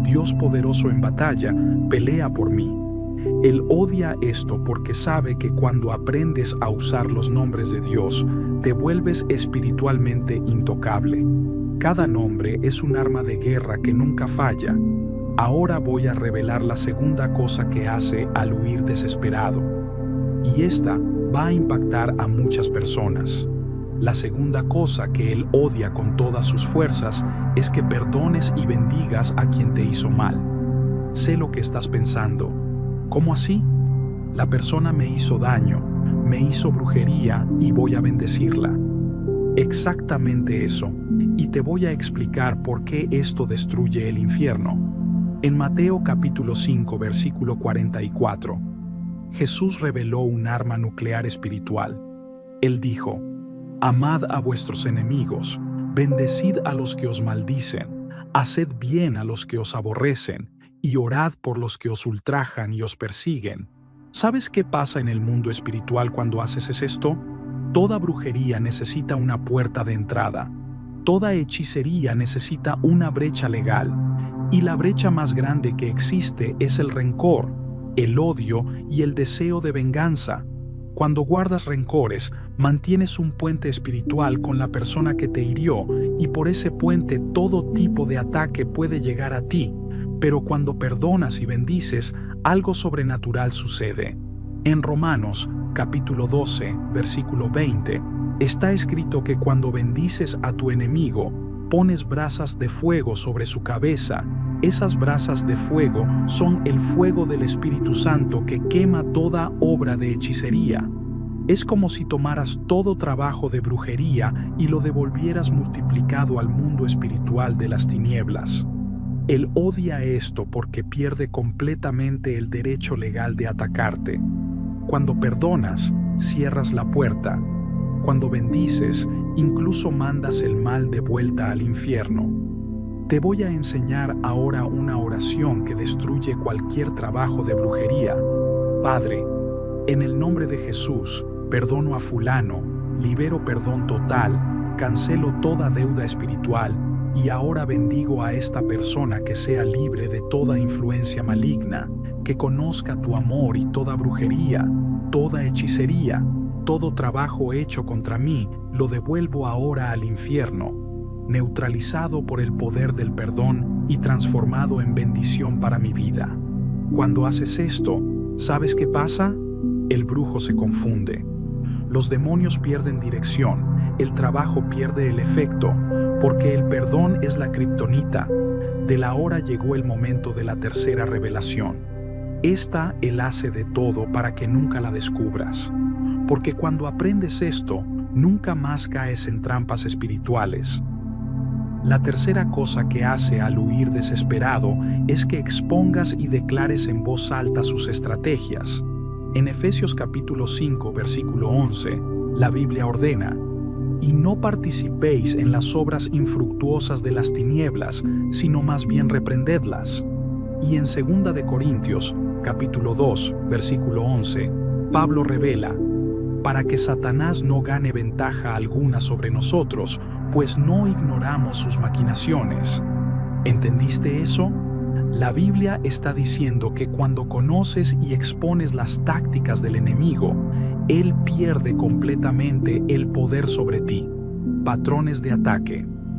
Dios poderoso en batalla, pelea por mí. Él odia esto porque sabe que cuando aprendes a usar los nombres de Dios, te vuelves espiritualmente intocable. Cada nombre es un arma de guerra que nunca falla. Ahora voy a revelar la segunda cosa que hace al huir desesperado. Y esta va a impactar a muchas personas. La segunda cosa que Él odia con todas sus fuerzas es que perdones y bendigas a quien te hizo mal. Sé lo que estás pensando. ¿Cómo así? La persona me hizo daño, me hizo brujería y voy a bendecirla. Exactamente eso. Y te voy a explicar por qué esto destruye el infierno. En Mateo capítulo 5, versículo 44, Jesús reveló un arma nuclear espiritual. Él dijo: Amad a vuestros enemigos, bendecid a los que os maldicen, haced bien a los que os aborrecen, y orad por los que os ultrajan y os persiguen. ¿Sabes qué pasa en el mundo espiritual cuando haces esto? Toda brujería necesita una puerta de entrada. Toda hechicería necesita una brecha legal. Y la brecha más grande que existe es el rencor, el odio y el deseo de venganza. Cuando guardas rencores, mantienes un puente espiritual con la persona que te hirió y por ese puente todo tipo de ataque puede llegar a ti. Pero cuando perdonas y bendices, algo sobrenatural sucede. En Romanos, capítulo 12, versículo 20, está escrito que cuando bendices a tu enemigo, pones brasas de fuego sobre su cabeza. Esas brasas de fuego son el fuego del Espíritu Santo que quema toda obra de hechicería. Es como si tomaras todo trabajo de brujería y lo devolvieras multiplicado al mundo espiritual de las tinieblas. Él odia esto porque pierde completamente el derecho legal de atacarte. Cuando perdonas, cierras la puerta. Cuando bendices, incluso mandas el mal de vuelta al infierno. Te voy a enseñar ahora una oración que destruye cualquier trabajo de brujería. Padre, en el nombre de Jesús, perdono a fulano, libero perdón total, cancelo toda deuda espiritual y ahora bendigo a esta persona que sea libre de toda influencia maligna, que conozca tu amor y toda brujería, toda hechicería, todo trabajo hecho contra mí, lo devuelvo ahora al infierno, neutralizado por el poder del perdón y transformado en bendición para mi vida. Cuando haces esto, ¿sabes qué pasa? El brujo se confunde. Los demonios pierden dirección, el trabajo pierde el efecto, porque el perdón es la kriptonita. De la hora llegó el momento de la tercera revelación. Esta Él hace de todo para que nunca la descubras. Porque cuando aprendes esto, nunca más caes en trampas espirituales. La tercera cosa que hace al huir desesperado es que expongas y declares en voz alta sus estrategias. En Efesios capítulo 5, versículo 11, la Biblia ordena: y no participéis en las obras infructuosas de las tinieblas, sino más bien reprendedlas. Y en 2 de Corintios, capítulo 2, versículo 11, Pablo revela: para que Satanás no gane ventaja alguna sobre nosotros, pues no ignoramos sus maquinaciones. ¿Entendiste eso? La Biblia está diciendo que cuando conoces y expones las tácticas del enemigo, él pierde completamente el poder sobre ti. Patrones de ataque.